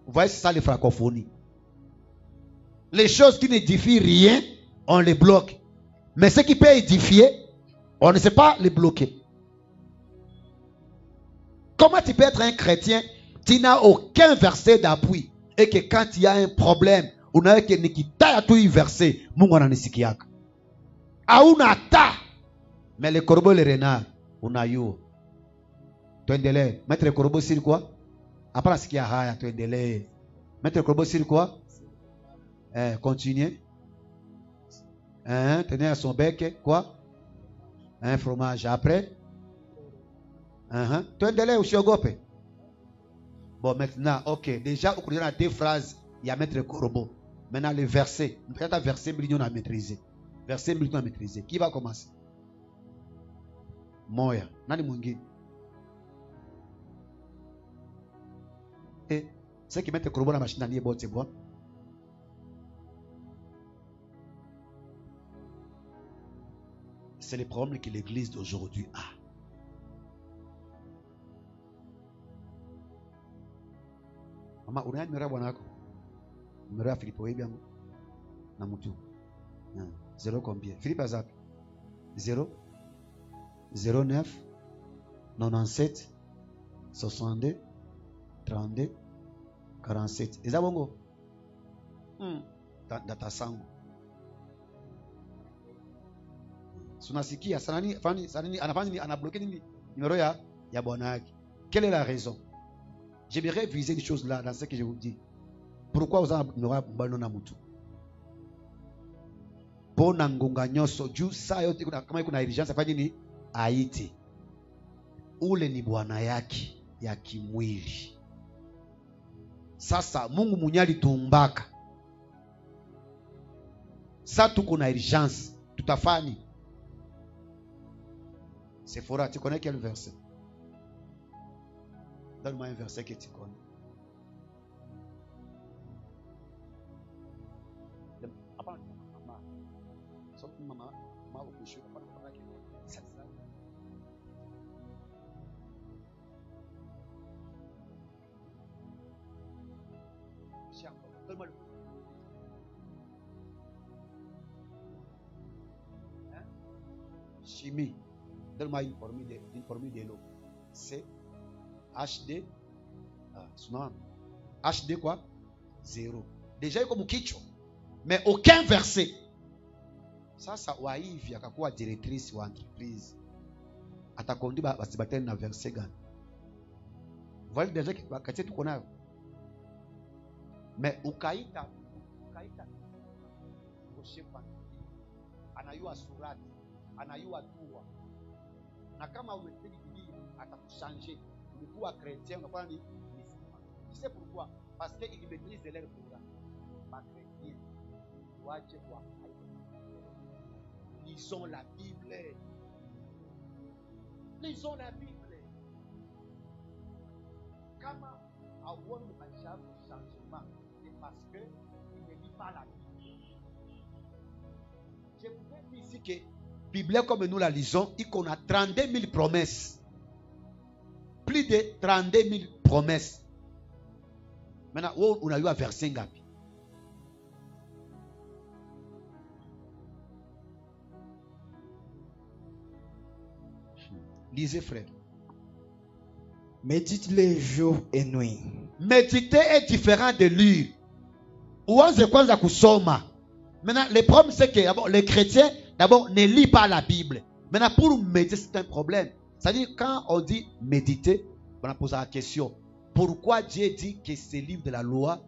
Vous voyez, c'est ça les francophonie. Les choses qui n'édifient rien, on les bloque. Mais ce qui peut édifier, on ne sait pas les bloquer. Comment tu peux être un chrétien, tu n'as aucun verset d'appui, et que quand il y a un problème, on a que nikita tout verset, Mungu ananisikiaka. Auna ta. Mais le corbeau et le renard, on a eu. Tuendelee. Mettre le corbeau sur quoi? Après ce qu'il y a haya, tuendelee. Mettre le corbeau sur quoi? Continuez. Tenez à son bec, quoi? Un fromage. Après? Tuendelee ou siogope? Bon, maintenant, ok. Déjà, au cours de 2 phrases, il y a mettre le corbeau. Maintenant, le verset. Peut-être un verset million à maîtriser. Verset million à maîtriser. Qui va commencer? Moya. Nani mwingine? Et ceux qui mettent le corbeau dans la machine à lier, c'est bon. C'est le problème que l'église d'aujourd'hui a. Mama, unaya numéro bwana wako? Numéro ya Philippe wewe yangu. Na mtu. 0 combien? Philippe azap. 0 09 97 62 32 47. Eza bongo? Data sangu. Sunasikia sanani anafanya nini? Anabloqué nini numéro ya bwana yake. Quelle est la raison? J'aimerais viser des choses là dans ce que je vous dis. Pourquoi vous avez numéro na mutu? Pona ngonga nyoso juu saa yote kama kuna urgence afanye nini? Aite. Ule ni bwana yake ya kimwili. Sasa Mungu munyali tuumbaka. Sasa tuko na urgence, tutafani. Sephora, tu connais quel verset? Donne-moi un verset que tu connais. Chimie. Donne-moi une formule de l'eau. C'est HD. HD quoi? 0. Déjà, il y a comme kichwa. Mais aucun verset. Ça, waivi akakuwa directrice wa entreprise. Atakondi basibatene na verset gani. Voilà déjà kati tuko nayo. Mais ukaita kushepa. Anayua surati, anayua dua. Na kama umeteli Biblia atakuchanger. Ulikuwa chrétien unakuwa ni musulman. Tu sais pourquoi? Parce qu'il maîtrise leur programme. Pas chrétien. Wache kwa. Ils ont la Bible. Ils ont la Bible. Comment avoir le changement? C'est parce qu'ils ne lisent pas la Bible. Je voudrais dire ici que la Bible, comme nous la lisons, il y a 32 000 promesses. Plus de 32 000 promesses. Maintenant, on a eu un verset ngapi. Lisez, frère. Médite-les jour et nuit. Méditer est différent de lire. Uanze kwanza kusoma. Maintenant, le problème c'est que les chrétiens, d'abord, ne lisent pas la Bible. Maintenant, pour méditer, c'est un problème. C'est-à-dire, quand on dit méditer, on pose la question. Pourquoi Dieu dit que ce livre de la loi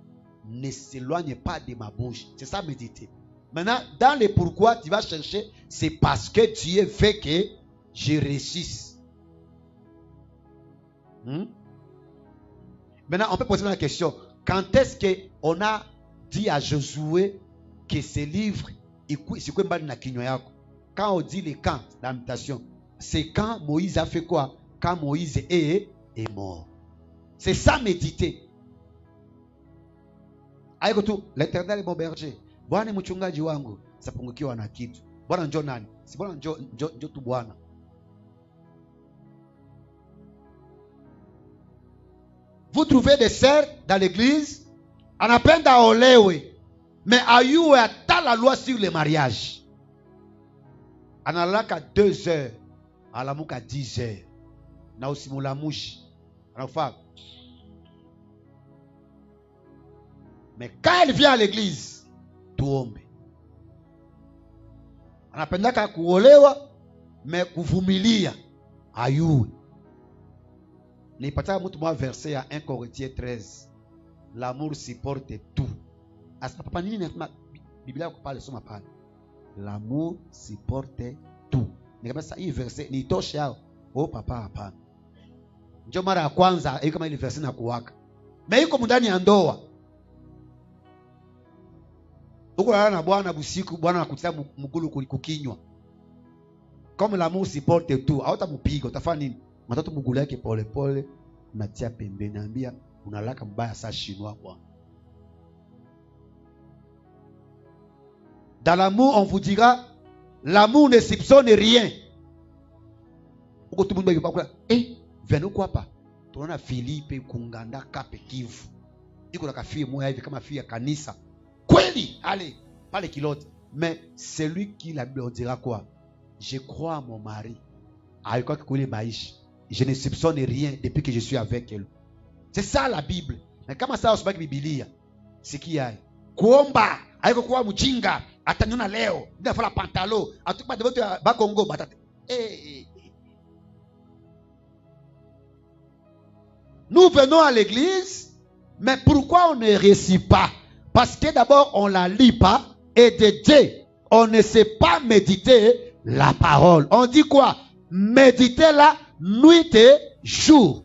ne s'éloigne pas de ma bouche? C'est ça, méditer. Maintenant, dans les pourquoi, tu vas chercher, c'est parce que Dieu veut que je réussisse. Maintenant, on peut poser la question. Quand est-ce qu'on a dit à Josué que ce livre, quand on dit les camps d'habitation, c'est quand Moïse a fait quoi? Quand Moïse est mort. C'est ça, méditer. L'Éternel est mon berger. Bwana mchungaji wangu, sapungukiwa na kitu. Bwana njoo nani? Si Bwana njoo tu Bwana. Vous trouvez des sœurs dans l'église, anapenda olewe, mais ayue ata la loi sur le mariage. Analaka 2 heures, alamuka 10 heures. Na usimulamushi. Anafaa. Mais quand elle vient à l'église, tuombe. Anapendaka kuolewa, mais kuvumilia ayue. Nipata mtu mwa verset ya 1 Corinthiens 13. L'amour supporte tout. Asa papa nini nasema Biblia kupale soma pale. L'amour supporte tout. Nikamwambia hii verset ni tosha yao. Oh papa hapana. Ndio mara ya kwanza hii kama ile verset na kuwaka. Na iko ndani ya ndoa. Uko na bwana busiku, bwana anakutia mgulu kukinywa. Comme l'amour supporte tout, hautampiga, utafanya nini? Matoto mgulu yake pole pole, unatia pembeni, naambia unalaka mbaya saa chinois kwa. Dans l'amour, on vous dira, l'amour ne soupçonne rien. Uko tout le monde va venu quoi pas? Tunaona Philippe kunganda kape Kivu. Iko na kafie moja hivi kama fia kanisa. Kweli, allez, pas les kilotes. Mais celui qui la Bible dira quoi? Je crois à mon mari. Je ne soupçonne rien depuis que je suis avec elle. C'est ça la Bible. Na kama sawa usibaki Biblia. Sikia. Kuomba haiko kuwa mjinga. Atanyona leo. Ndio fala pantalo. Atupa de boto ba Congo batata. Nous venons à l'église, mais pourquoi on ne récite pas? Parce que d'abord on la lit pas et de Dieu, on ne sait pas méditer la parole. On dit quoi? Méditer la nuit et jour.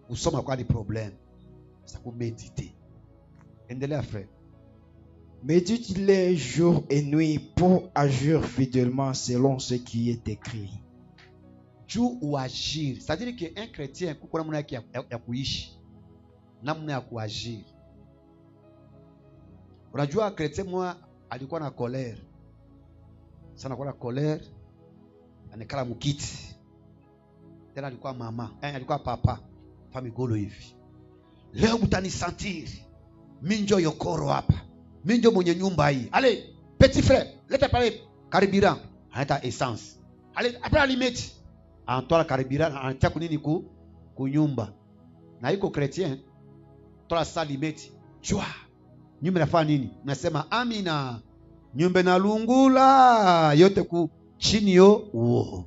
Nous sommes à quoi des problèmes? C'est pour méditer. Endelea frère. Médite les jours et nuits pour agir fidèlement selon ce qui est écrit. Jour ou agir. C'est-à-dire qu'un chrétien, kuna namna yake ya kuishi. Namna ya kuagir. Unajua chrétien mwa alikuwa na colère. Sana kwa na colère. Anekala mukiti. Tena alikuwa mama, alikuwa papa. Famigolo hivi. Leo mtanisantiri. Minjo yokoro hapa. Minjo mwenye nyumba hii. Allez, petit frère, leta pale carburant, anaita essence. Allez, après alimeti. Antoa carburant, anatia kunini ku nyumba. Na iko chrétien, toa salimeti. Chwa. Nyumba inafanya nini? Nasema amina. Nyumba na lungula yote ku chini yo. Wow.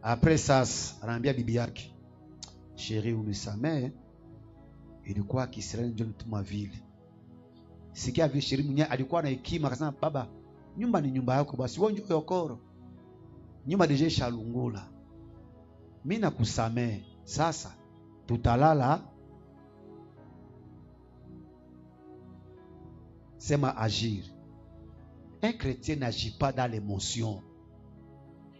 Après ça, anaambia bibi yake. Chérie, unisamehe. Ilikuwa Kisirani ndio mtuma vile. Sikia vile Chérie mwenyewe alikuwa na hekima akasema baba, nyumba ni nyumba yako basi wewe njoo yokoro. Nyumba deje shalungula. Mimi nakusamehe. Sasa tutalala. Sema agir. Un chrétien n'agit pas dans l'émotion.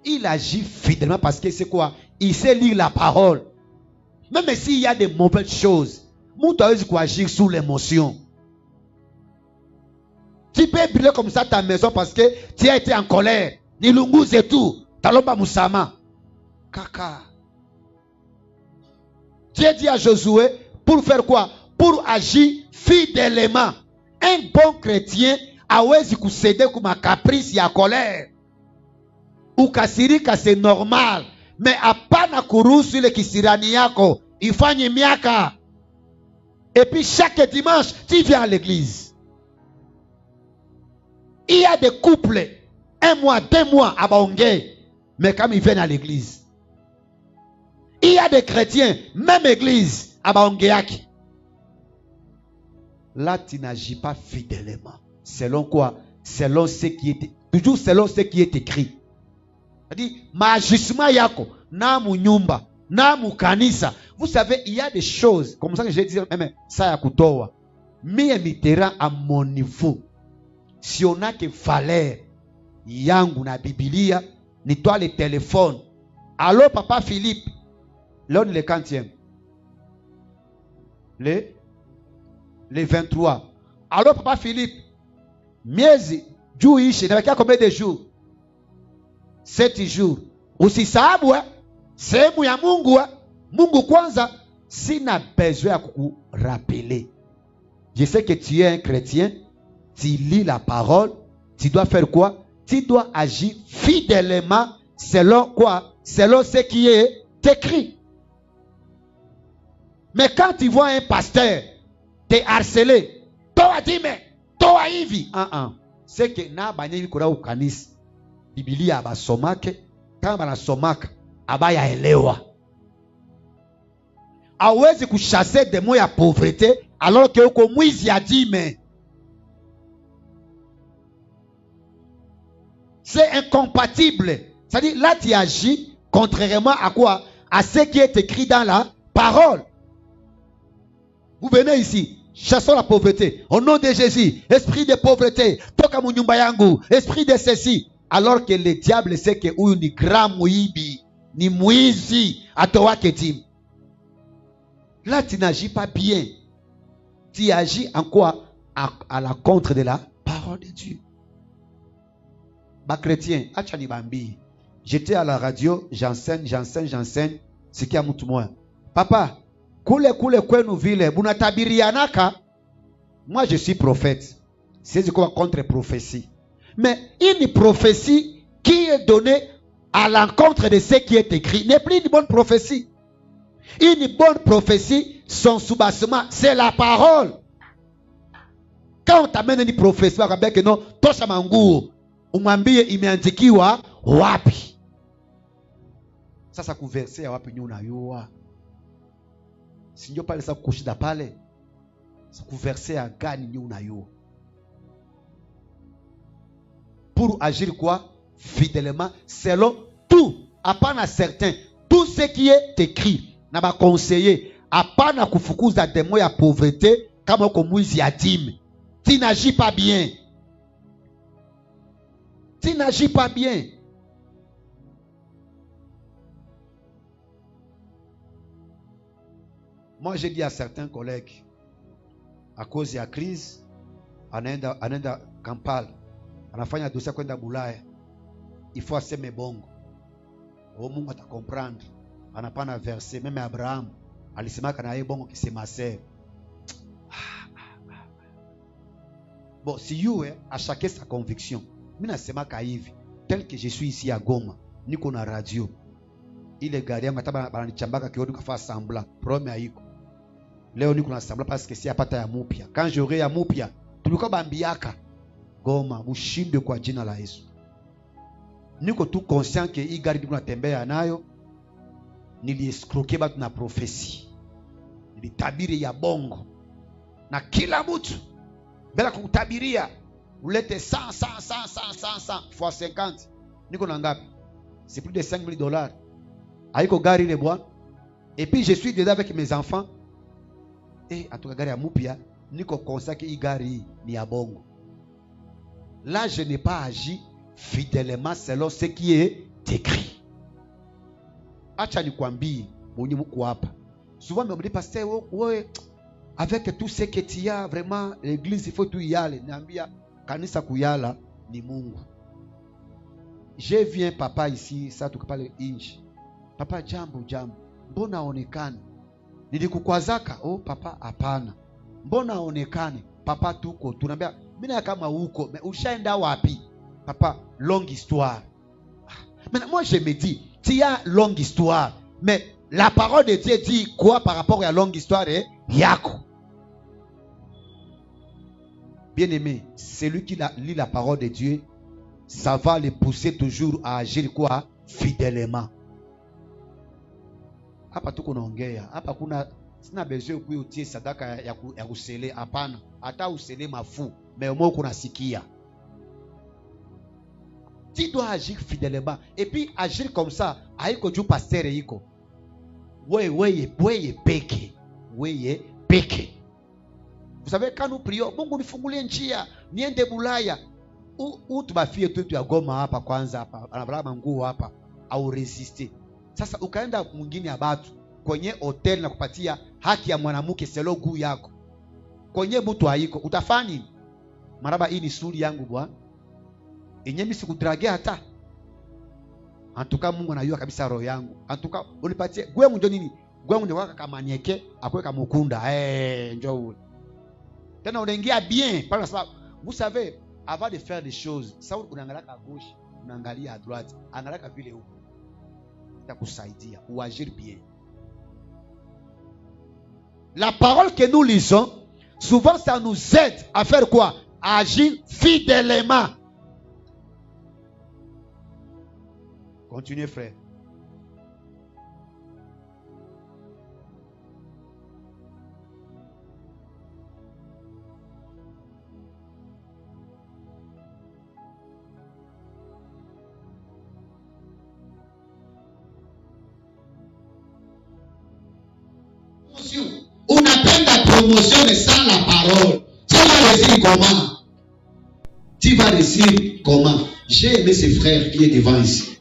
Il agit fidèlement parce que c'est quoi? Il sait lire la parole. Même s'il y a des mauvaises choses, tu dois agir sous l'émotion. Tu peux brûler comme ça ta maison parce que tu as été en colère. Ni lungu c'est tout. Talomba musama. Kaka. Dieu dit à Josué pour faire quoi? Pour agir fidèlement. Un bon chrétien hawezi kusede kuma caprice ya colère. Ukasirika c'est normal. Mais hapana kuruhusu ile kisirani yako ifanye miaka. Et puis chaque dimanche, tu viens à l'église. Il y a des couples, 1 mois, 2 mois à baongé, mais quand ils viennent à l'église. Il y a des chrétiens, même église, à baongéaki. Là, tu n'agis pas fidèlement. Selon quoi? Selon ce qui est, toujours selon ce qui est écrit. C'est-à-dire, majusma yako, na mu nyumba, na mu kanisa. Vous savez, il y a des choses, comme ça que je dis, ça ya kutoa. Mie mitera à mon niveau. Si on a que valeur, yangu na Biblia, ni toi le téléphone. Allô, papa Philippe. L'on le quantième? Le 23. Allô, papa Philippe. Miezi, juu ishi, na combien de jours? 7 jours. Usisahabu, sehemu ya Mungu, Mungu kwanza, sina besoin ya kukurappeler. Je sais que tu es un chrétien, tu lis la parole, tu dois faire quoi? Tu dois agir fidèlement selon quoi? Selon ce qui est écrit. Mais quand tu vois un pasteur te harceler, toi dis mais, toi hivi, c'est que na banyevi kuna ukanisi. Biblia abasomake, kama banasomaka abaya elewa. Hawezi kuchasser des mots ya pauvreté alors que uko mwizi a dit mais c'est incompatible. C'est-à-dire là tu agis contrairement à quoi? À ce qui est écrit dans la parole. Vous venez ici, chassons la pauvreté au nom de Jésus. Esprit de pauvreté, toka mu nyumba yangu. Esprit de ceci. Alors que le diable sait que huyu ni grand muibi, ni mwizi, atowake tim. Là, tu n'agis pas bien. Tu agis en quoi? À la contre de la parole de Dieu. Bah chrétien, achani bambi. J'étais à la radio, j'enseigne. C'est qui a mtu moya. Papa, kule kwenu vile, bunatabirianaka. Moi, je suis prophète. C'est quoi contre prophétie? Mais une prophétie qui est donnée à l'encontre de ce qui est écrit n'est plus une bonne prophétie. Une bonne prophétie, son soubassement, c'est la parole. Quand on t'amène une prophétie, on va dire que non, tosha manguo, umwambie imeandikiwa wapi. Sasa kuverse ya wapi nyuna yoa. Si ndio pale sasa kushida pale. Sasa kuverse ya gani nyuna yoa. Pour agir quoi? Fidèlement, selon tout, apana certain, tout ce qui est écrit. Na ba conseiller, apana kufukuza demo ya pauvreté, kama uko mwizi ya dîme. Tu n'agis pas bien. Tu n'agis pas bien. Moi, j'ai dit à certains collègues, à cause de la crise, anaenda Kampala, anafanya dossier kwenda Bulaya, il faut aseme bongo. Mungu atakomprendre. Anapana verset, même Abraham, alisemaka na yeye bongo kisema sema. Bon, si you à chacun sa conviction. Mimi nasema ka hivi, tel que je suis ici à Goma, niko na radio. Ile gari yangu hata bananichambaka kiodi kufanya semblant. Problème haiko. Leo niko na semblant parce que si apata ya mupya. Quand j'aurai ya mupya, tulikuwa bambiaka Goma, mushinde kwa jina la Yesu. Niko tu conscient que hii gari niko natembea nayo niliescroquer batu na prophecy. Nilitabiri ya bongo. Na kila mtu bila kukutabiria ulete 100 fois 50. Niko na ngapi? C'est plus de $5,000. Aiko gari ile bwana. Et puis je suis dedans avec mes enfants. Et atoka gari ya mupya, niko conscient que hii gari ni ya bongo. Là je n'ai pas agi fidèlement selon ce qui est écrit. Acha nikwambie mwenye mko hapa. Souvent me dit pasteur, ouais, avec tout ce que tu as, vraiment, l'église, il faut tout y aller. Niambia, kanisa kuyala ni Mungu. Je viens papa ici, ça tukapale inchi. Papa jambo. Mbona onekane? Nilikukwazaka? Oh papa hapana. Mbona onekane? Papa tuko. Tunaambia, mimi kama huko, mais ushaenda wapi? Papa, longue histoire. Maintenant moi je me dis, tu as longue histoire, mais la parole de Dieu dit quoi par rapport à la longue histoire de Yako? Bien-aimé, celui qui lit la parole de Dieu, ça va le pousser toujours à agir quoi? Fidèlement. Hapa tuko naongea, hapa kuna sina besoin kuitie sadaka ya kusele, hapana. Hata usele mafu, mais au moins kuna sikia. Tu dois agir fidèlement. Et puis agir comme ça, haiko juu pasteur iko. Weye peke. Vous savez, quand nous prions, Mungu nifungulie njia, niende Bulaya. Ou tubafie tu ya Goma hapa kwanza hapa, anabala nguo hapa, au resiste. Sasa ukaenda mwingine ya batu, kwenye hotel na kupatia haki ya mwanamke selo guu yako. Kwenye mtu haiko, utafanya nini? Maraba hii ni suri yangu bwana. Enyemi sikudragia hata. Antuka Mungu anajua kabisa roho yangu. Antuka unipatie gwe munjo nini? Gwe munjo waka kama nyeke, akweka mukunda. Njoo ule. Tena unaingia bien. Par ça, vous savez, avant de faire des choses, ça unaangalia à gauche, unaangalia à droite, angalia vile huko. Itakusaidia ou agir bien. La parole que nous lisons, souvent ça nous aide à faire quoi? À agir fidèlement. Continuez, frère. Unapenda promotion sans la parole. Tu vas réussir comment? Tu vas réussir comment? J'ai aimé ce frère qui est devant ici.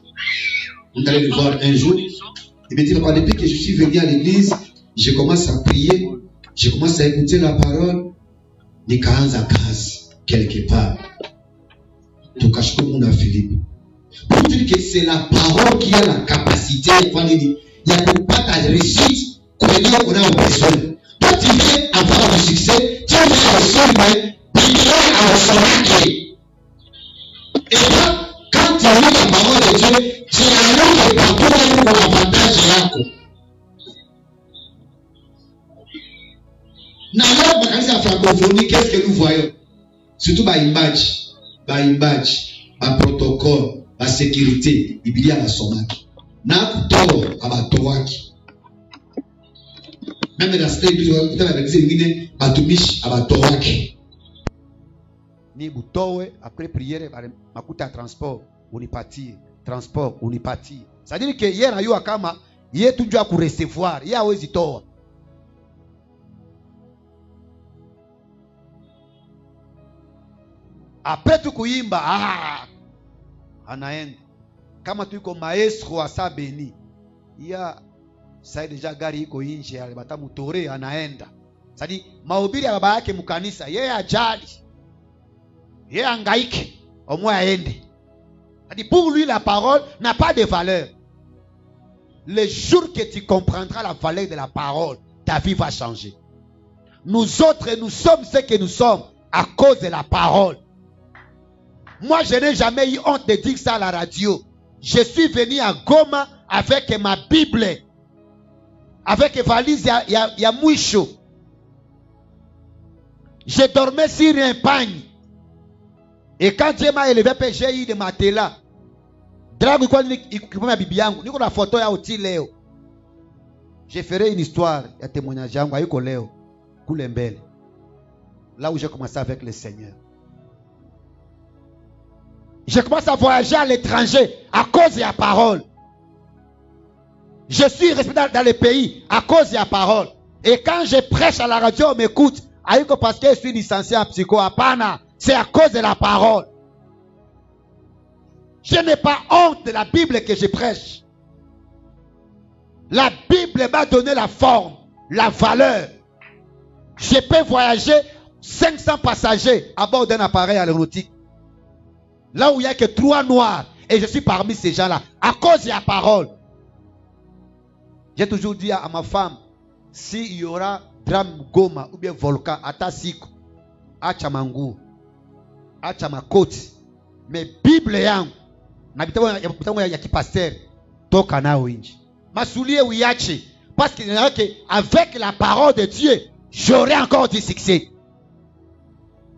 On allait le voir un jour. Il me dit, papa, depuis que je suis venu à l'église, je commence à prier, je commence à écouter la parole. Nikaanza kazi quelque part. Tukashukuru Mungu Philippe. Pour dire que c'est la parole qui a la capacité de kupata réussite kwenye on a besoin. Toi tu veux avoir du succès, tu veux réussir, mais prier à son. Et là, quand tu lis la parole de Dieu, tu as kwa avantage yako. Na leo makanisa francophonie, qu'est-ce que nous voyons? Surtout baimbaji, protocole, la sécurité, Biblia la somaki. Na kutoa abatowaki. Même dans cette église, dans l'église, batumishi abatowaki. Ni butowe après prière makuta transport unipatie transport unipatie. C'est-à-dire que yeye anajua kama yeye tunjua ku recevoir, yeye hawezi toa. Après tu kuimba anaenda kama tuiko maestro wa sabeni ya sai deja gari iko nje alibata mutore anaenda. C'est-à-dire mahubiri ya baba yake mkanisa yeye ajali. Yeye angaike au moins aende. C'est-à-dire pour lui la parole n'a pas de valeur. Le jour que tu comprendras la valeur de la parole, ta vie va changer. Nous autres, nous sommes ce que nous sommes à cause de la parole. Moi, je n'ai jamais eu honte de dire ça à la radio. Je suis venu à Goma avec ma Bible, avec valise ya mwisho. Je dormais sur un pagne. Et quand Dieu m'a élevé, j'ai eu des matelas. Drago kwa nikipoma bibi yangu, niko na photo ya oti leo. Je ferai une histoire ya témoignage yangu hayuko leo kule mbele. Là où j'ai commencé avec le Seigneur. Je commence à voyager à l'étranger à cause de la parole. Je suis resté dans les pays à cause de la parole. Et quand je prêche à la radio, on m'écoute. Ayuko parce que je suis licencié en psycho. Apana, c'est à cause de la parole. Je n'ai pas honte de la Bible que je prêche. La Bible m'a donné la forme, la valeur. Je peux voyager 500 passagers à bord d'un appareil aéronautique. Là où il n'y a que 3 noirs. Et je suis parmi ces gens-là. À cause de la parole. J'ai toujours dit à ma femme, s'il y aura drame Goma ou bien volcan, à Tassiko, à Chamangu, à Chamakoti, mais Bible yangu, na ya kipasteur, toka nao inji. Masulie uyache. Parce qu'avec la parole de Dieu, j'aurai encore du succès.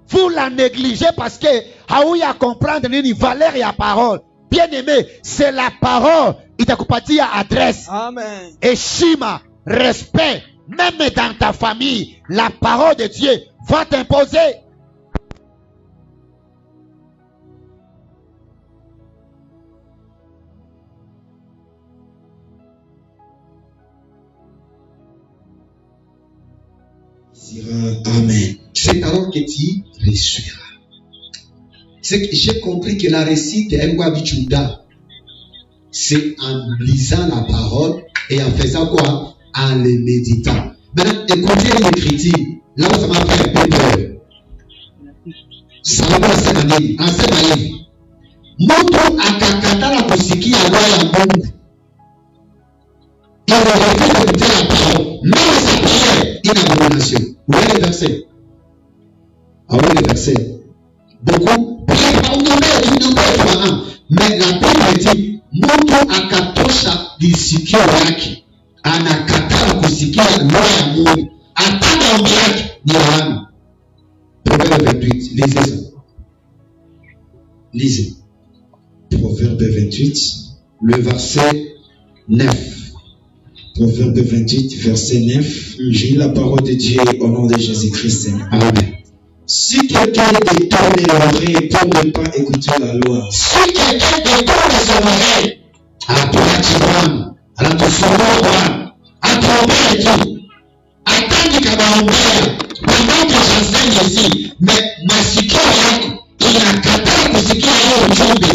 Vous la négligez parce que haouya comprendre une valeur et la parole. Bien aimé, c'est la parole. Itakupatia adresse. Amen. Heshima, respect. Même dans ta famille, la parole de Dieu va t'imposer. Amen. C'est alors que tu reçuras. C'est que j'ai compris que la récite de Mwabichouda, c'est en lisant la parole et en faisant quoi? En le méditant. Maintenant, écoutez l'écriture. Là où ça m'a fait un peu peur. Ça m'a fait un peu en cette année. Moto akakatala kusikia roho ya Mungu. Il refuse d'écouter la parole. Même sa prière, une abomination. Vous voyez le verset? Ah oui, le verset. Beaucoup prient par nous, mais la Bible dit, Mungu akatosha disikio yake, anakataa kusikia roho ya Mungu. Ataka ombi yake ni Yohana. Proverbe 28, lisez ça. Lisez. Proverbe 28, le verset 9. Proverbe 28, verset 9. J'ai la parole de Dieu au nom de Jésus-Christ. Amen. Si quelqu'un détourne l'oreille pour ne pas écouter la loi, si quelqu'un détourne son oreille, mais masikio yako inakataa kusikia hiyo ujumbe.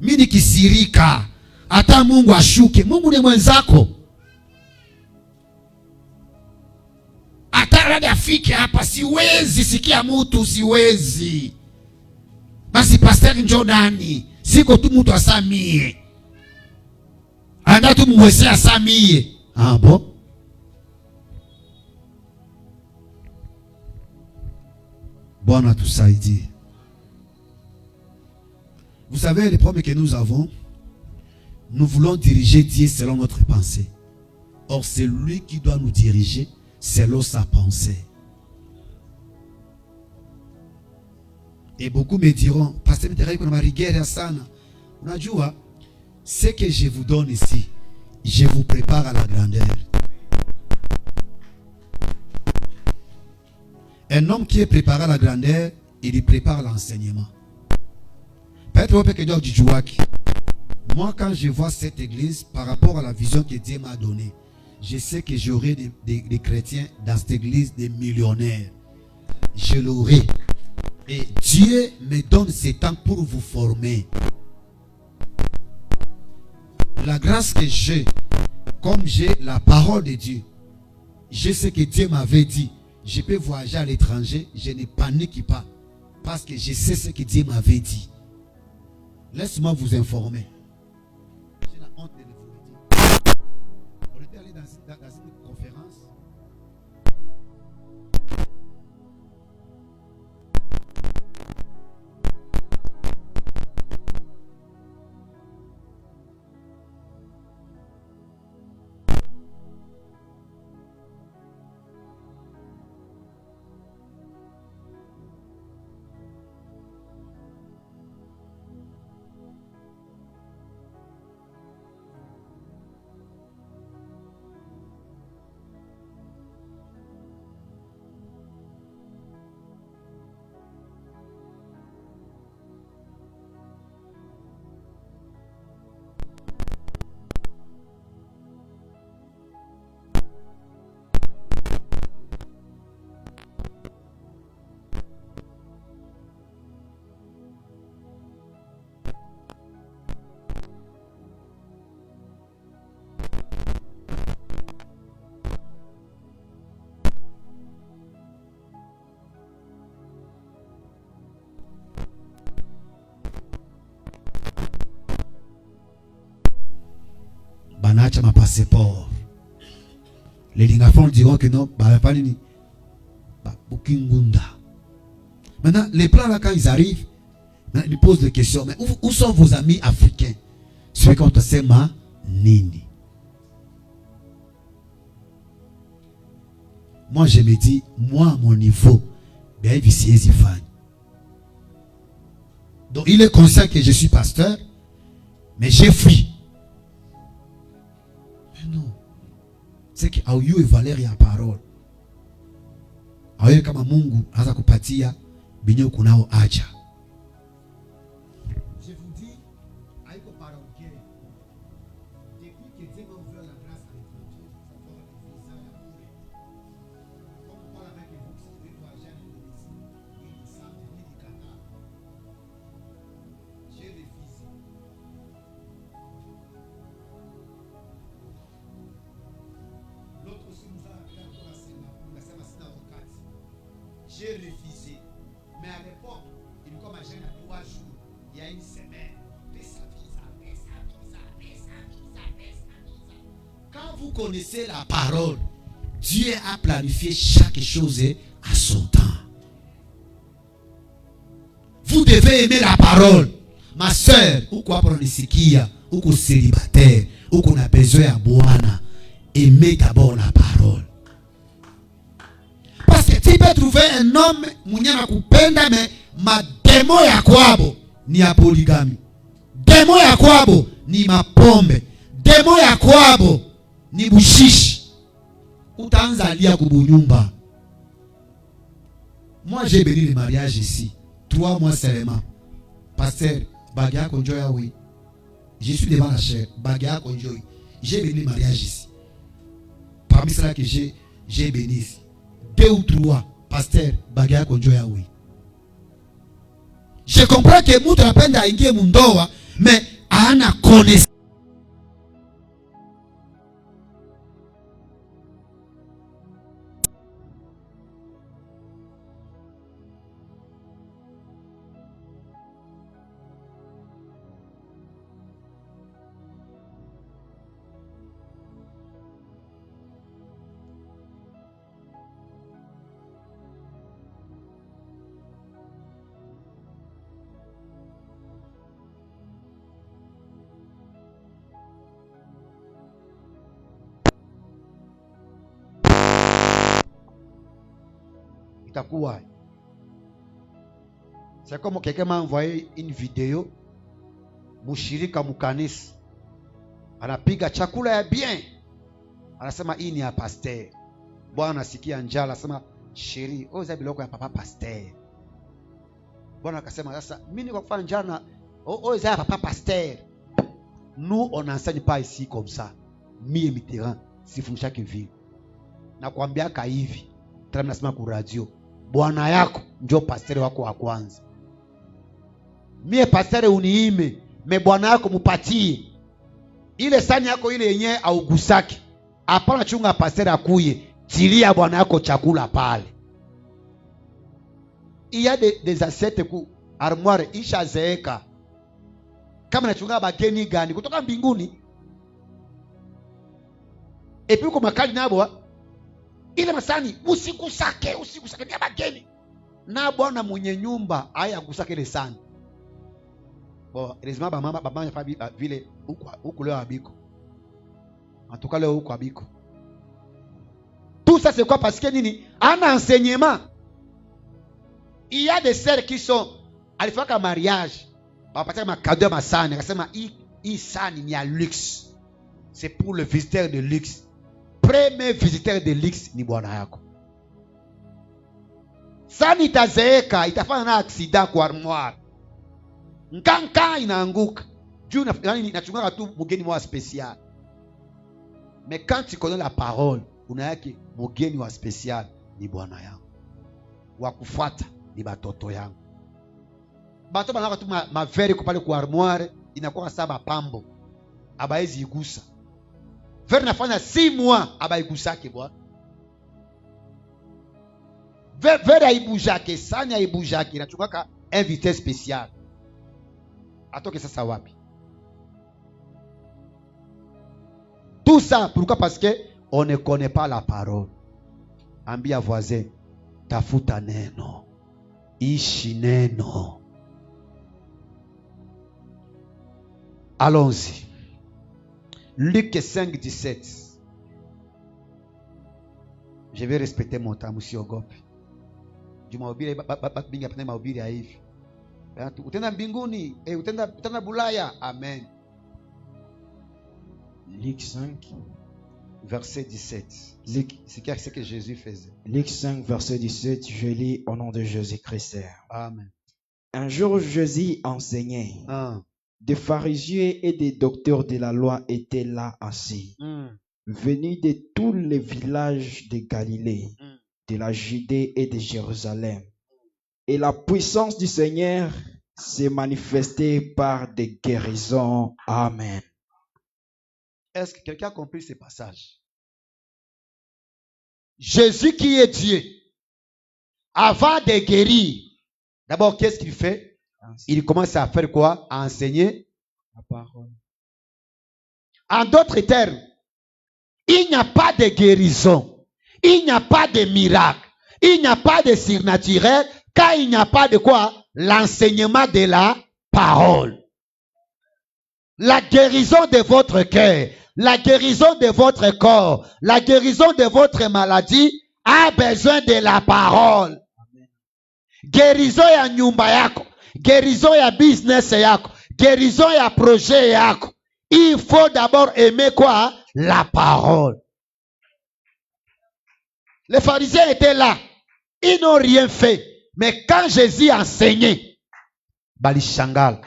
Mimi nikisirika, hata Mungu ashuke. Mungu ni mwenzako. Hata radi afike hapa, siwezi sikia mtu, siwezi. Basi pastor njoo ndani. Siko tu mtu asamie. Anda tu muweze asamie. Bon. Bwana tusaidie. Vous savez, les problèmes que nous avons, nous voulons diriger Dieu selon notre pensée. Or, c'est lui qui doit nous diriger selon sa pensée. Et beaucoup me diront, Pasteur Miterei, kuna marigere sana. Unajua, ce que je vous donne ici, je vous prépare à la grandeur. Un homme qui est préparé à la grandeur, il y prépare l'enseignement. Peut-être que Dieu dit moi, quand je vois cette église, par rapport à la vision que Dieu m'a donnée, je sais que j'aurai des chrétiens dans cette église, des millionnaires. Je l'aurai. Et Dieu me donne ce temps pour vous former. La grâce que j'ai, comme j'ai la parole de Dieu, je sais que Dieu m'avait dit, je peux voyager à l'étranger, je ne panique pas, parce que je sais ce que Dieu m'avait dit. Laisse-moi vous informer. J'ai la honte de vous le dire. On était allé dans une conférence. Banacha ma passeport. Les lingafons diront que non, pas ni Bukingunda. Maintenant, les plans là, quand ils arrivent, ils posent des questions. Mais où sont vos amis africains? Ceux qui ont passé ma nini. Moi, je me dis, moi, à mon niveau, ben, donc, il est conscient que je suis pasteur, mais j'ai fui. Mais non. C'est que Aoyo et Valérie en parole. Aoyo kama Mungu anaanza kupatia binyo kunao acha. Je vous dis, haiko paroquet. Depuis que Dieu m'a ouvert la grâce à l'étranger, ça va être visa ya bure. Comme on parle avec vous, si vous voulez voyager en Indonésie, ni du centre, ni du Qatar. J'ai refusé. L'autre aussi nous a appelé encore à Singapour, la Samasina Rokati. J'ai refusé. Mais à l'époque, il comme un jeune à 3 jours, il y a une semaine. Quand vous connaissez la parole, Dieu a planifié chaque chose à son temps. Vous devez aimer la parole. Ma soeur, ou quoi pour sikia, ou qu'on célibataire, ou qu'on a besoin à Boana, aimez d'abord la parole. Parce que tu peux trouver un homme, mounyana kupenda, mais ma demo ya kwabo, ni ya polygamy. Demo ya kwabo, ni mapombe. Demo ya kwabo, ni bushishi. Utaanza lia kubunyumba. Moi, j'ai béni le mariage ici. 3 mois seulement. Pasteur, bagia konjoya oui. Je suis devant la chair. Bagia konjoy. J'ai béni le mariage ici. Parmi cela que j'ai béni ici. 2 ou 3. Pasteur, bagia konjoya oui. Je comprends que mtu anapenda aingie mundoa mais hana connaissance. Itakuwa. C'est comme quelqu'un m'a envoyé une vidéo. Mushirika mukanisa anapiga chakula ya bien, anasema hii ni ya pasteur. Bwana anasikia njala, anasema sheri oza biloko ya papa pasteur. Bwana akasema sasa mimi niko kufanya njala oza ya papa pasteur. Nous on n'enseigne pas ici comme ça. Mie Mitterrand sifundishake vile. Nakwambia ka hivi. Tena nasema ku radio. Bwana yako ndio pasteur wako wa kwanza. Mie pasteur uniime, me bwana yako mupatie. Ile sani yako ile yenyewe augusaki. Hapana chunga pasteur akuye. Tilia bwana yako chakula pale. Il y a des assiettes ku armoire isha zeeka. Kama nachunga bageni gani kutoka mbinguni. Epi uko makali nabo ile masani usikusake ni bageni. Na bwana mwenye nyumba haya gusake ile sani. Bon, heureusement baba yafabi vile huko leo abiko. En tout cas leo huko abiko. Tout ça c'est quoi? Parce que nini? Un enseignement. Il y a des sœurs qui sont alifaka mariage. Bapatia ma cadeau ma sani, akasema hii sani ni ya luxe. C'est pour le visiteur de luxe. Premier visiteur de luxe ni bwana yako. Sani itazeeka, itafanya na accident kwa armoire. Nkanka inaanguka. Juu nachunga tu mgeni wa spécial. Mais quand tu connais la parole, unayake mgeni wa spécial ni bwana yangu. Wa kufuata ni batoto yangu. Bato banaka tu ma verre ko pale kwa armoire inakuwa saba pambo. Abaezi igusa. Verre nafanya 6 mois abaigusake bwana. Verre aibujake, sanya aibujake, inachukua invité spécial. Atoke sasa wapi? Tout ça pourquoi? Parce que on ne connaît pas la parole. Ambia voisin, tafuta neno. Ishi neno. Allons-y. Luc 5, 17. Je vais respecter mon temps, monsieur Ogopi. Jumahubiri bingi apende mahubiri ya hivi. Utenda mbinguni, utenda Bulaya. Amen. Luc 5, verset 17. C'est ce que Jésus faisait. Luc 5, verset 17, je lis au nom de Jésus-Christ. Amen. Un jour, Jésus enseignait. Des pharisiens et des docteurs de la loi étaient là assis, venus de tous les villages de Galilée, de la Judée et de Jérusalem. Et la puissance du Seigneur s'est manifestée par des guérisons. Amen. Est-ce que quelqu'un a compris ce passage? Jésus qui est Dieu, avant de guérir, d'abord qu'est-ce qu'il fait? Il commence à faire quoi? À enseigner la parole. En d'autres termes, il n'y a pas de guérison, il n'y a pas de miracle, il n'y a pas de surnaturel, car il n'y a pas de quoi? L'enseignement de la parole. La guérison de votre cœur, la guérison de votre corps, la guérison de votre maladie a besoin de la parole. Amen. Guérison ya nyumba yako, guérison ya business yako, guérison ya projet yako. Il faut d'abord aimer quoi? La parole. Les pharisiens étaient là. Ils n'ont rien fait. Mais quand Jésus enseignait, Balishangal.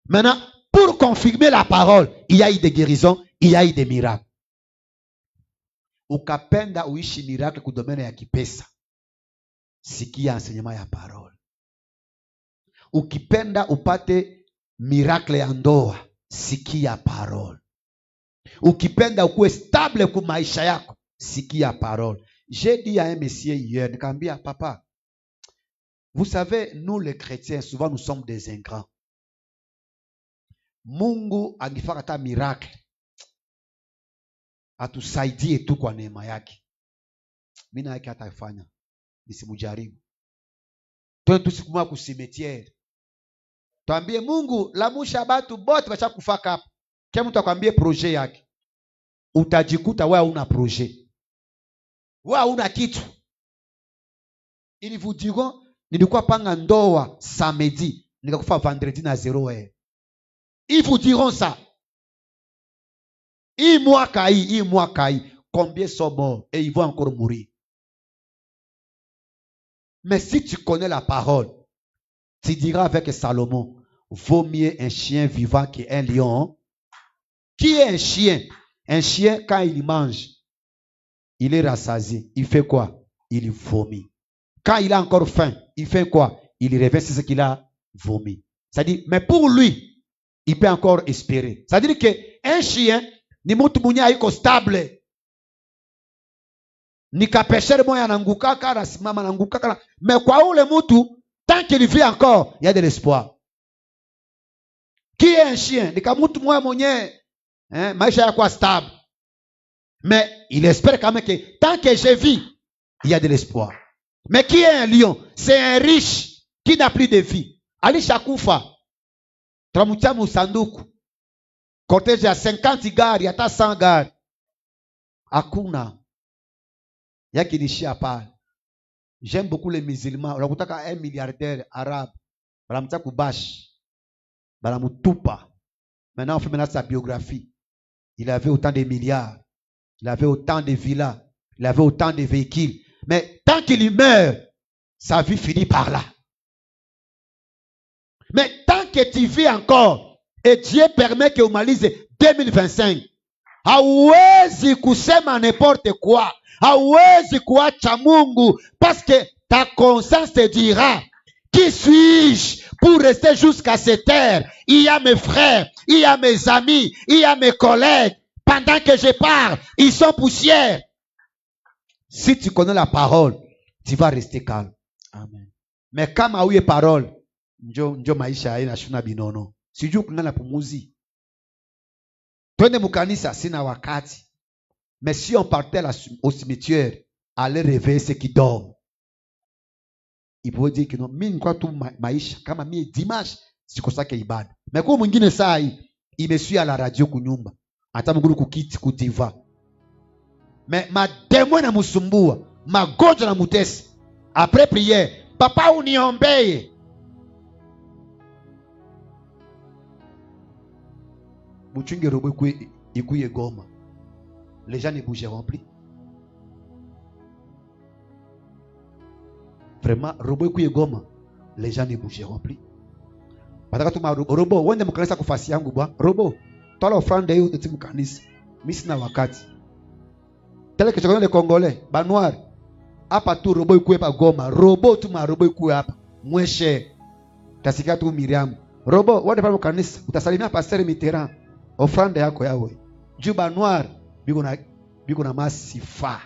Maintenant, pour confirmer la parole, il y a eu des guérisons, il y a eu des miracles. Ukapenda uishi miracle kudomene ya kipesa. Sikia enseignement ya parole. Ukipenda upate miracle ya ndoa, sikia parole. Ukipenda ukuwe stable kwa maisha yako, sikia parole. J'ai dit à un monsieur hier, nikamwambia papa, vous savez, nous les chrétiens, souvent nous sommes des ingrats. Mungu angefanya hata miracle, atusaidie tu kwa neema yake. Mimi yake atafanya, nisimujaribu. Twende tusikumwa kusimetiere. Tuambie Mungu, lamusha batu bote bacha kufaka hapa. Kile mtu akwambie projet yake, utajikuta wewe una projet. Wewe una kitu. Ili vous diront, nilikuwa panga ndoa samedi, nikakufa vendredi na 0 heure. Ils vous diront ça. Hii mwaka hii, combien sont morts et ils vont encore mourir. Mais si tu connais la parole, tu diras avec Salomon, vaut mieux un chien vivant qu'un lion. Qui est un chien? Un chien, quand il mange, il est rassasié. Il fait quoi? Il vomit. Quand il a encore faim, il fait quoi? Il revient sur ce qu'il a vomi. C'est-à-dire, mais pour lui, il peut encore espérer. C'est-à-dire qu'un chien, ni mtu mwenye haiko stable. Ni kapeshere moya anangukaka, anasimama anangukaka. Mais kwa ule mtu, tant qu'il vit encore, il y a de l'espoir. Qui est un chien? Ni kama mtu moya mwenye maisha yako stable. Mais il espère quand même que tant que je vis, il y a de l'espoir. Mais qui est un lion? C'est un riche qui n'a plus de vie. Alisha kufa. Tunamutia musanduku. Cortège ya 50 gari, hata 100 gari. Hakuna. Yaki nishia pale. J'aime beaucoup les musulmans. Unakutaka un milliardaire arabe. Balamtia kubash. Balamutupa. Maintenant on fait maintenant sa biographie. Il avait autant de milliards. Il avait autant de villas. Il avait autant de véhicules. Mais tant qu'il meurt, sa vie finit par là. Mais tant que tu vis encore, et Dieu permet que umalize 2025, hauwezi kusema n'importe quoi. Hauwezi kuacha Mungu, parce que ta conscience te dira, qui suis-je pour rester jusqu'à cette heure? Il y a mes frères, il y a mes amis, il y a mes collègues. Pendant que je parle, ils sont poussières. Si tu connais la parole, tu vas rester calme. Amen. Mais kama hauye parole, njo maisha haina shuna binono. Sijui kulala pumuzi. Twende mukanisa sina wakati. Mais si on partait au cimetière, aller réveiller ceux qui dorment. Il pourrait dire que non, mimi kwa tu maisha kama mimi dimanche sikosake ibada. Mais kwa mwingine saa hii imesuia la radio kunyumba. Hata mguru kukiti kudiva. Mais mademo na musumbua, magonjwa na mutesi. Après prière, papa uniombeye. Muchunge robo ikuye Goma. Les gens ne bougeront plus. Vraiment, robo ikuye Goma. Les gens ne bougeront plus. Pataka tu robo, wende mkanisa kufasi yangu bwa. Robo, tola offrande hiyo eti mkanisa. Mimi sina wakati. Tele que les Congolais, Banoir. Hapa tu robo ikuye pa Goma. Robo tu robo ikuye hapa. Mweshe. Tasika tu Miriam. Robo, wende pa mkanisa. Utasalimia Pasteur Mitterrand. Offrande yako yawe. Juba Noir biko na masifa.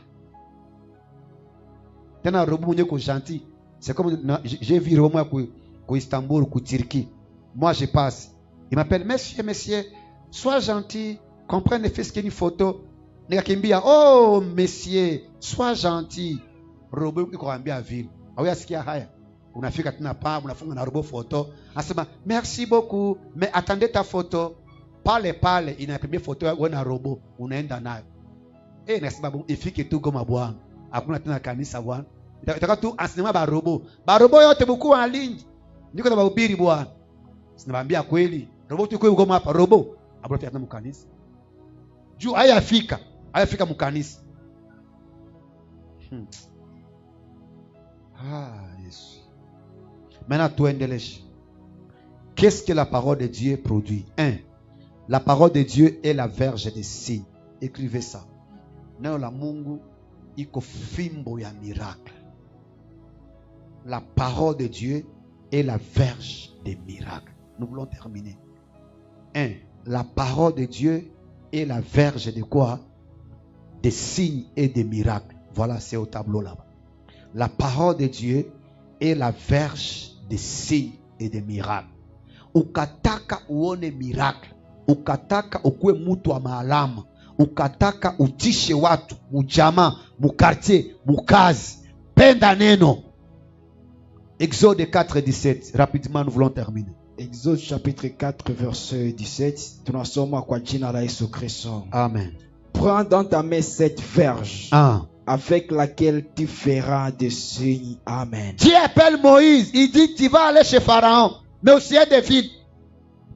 Tena robo mwenye ko gentil. C'est comme j'ai vu robo moi ko Istanbul, ko Turquie. Moi je passe. Il m'appelle monsieur, sois gentil, comprends fais une photo. Nikakimbia, oh monsieur, sois gentil. Robo iko ambia ville. Au sikia haya. Unafika tena pa, unafunga na robo photo. Anasema merci beaucoup, mais attendez ta photo. Pale inapimia foto wewe na robo unaenda nayo. Na sababu ifike tu Goma bwana. Hakuna tena kanisa bwana. Itaka tu asinema ba robo. Ba robo yote mkuu alingi. Niko na bahubiri bwana. Sinabambia kweli. Robo tu kwa Goma hapa robo. Abrofi tena mkanisa. Juu hayafika mkanisa. Yesu. Maintenant tuendeleshe. Qu'est-ce que la parole de Dieu produit? 1. La parole de Dieu est la verge des signes. Écrivez ça. Neno la Mungu iko fimbo ya miracle. La parole de Dieu est la verge des miracles. nous voulons terminer. 1. La parole de Dieu est la verge de quoi? Des signes et des miracles. Voilà, c'est au tableau là-bas. La parole de Dieu est la verge des signes et des miracles. Ukataka uone miracle, ukataka ukue mutu wa maalama, ukataka utishe watu mujama, mukartier, mukazi, penda neno. Exode 4, 17. Rapidement, nous voulons terminer. Exode chapitre 4 verset 17. Tunasoma kwa jina la Yesu Kristo. Amen. Prends dans ta main cette verge avec laquelle tu feras des signes. Amen. Dieu appelle Moïse. Il dit, tu vas aller chez Pharaon. Mais aussi David,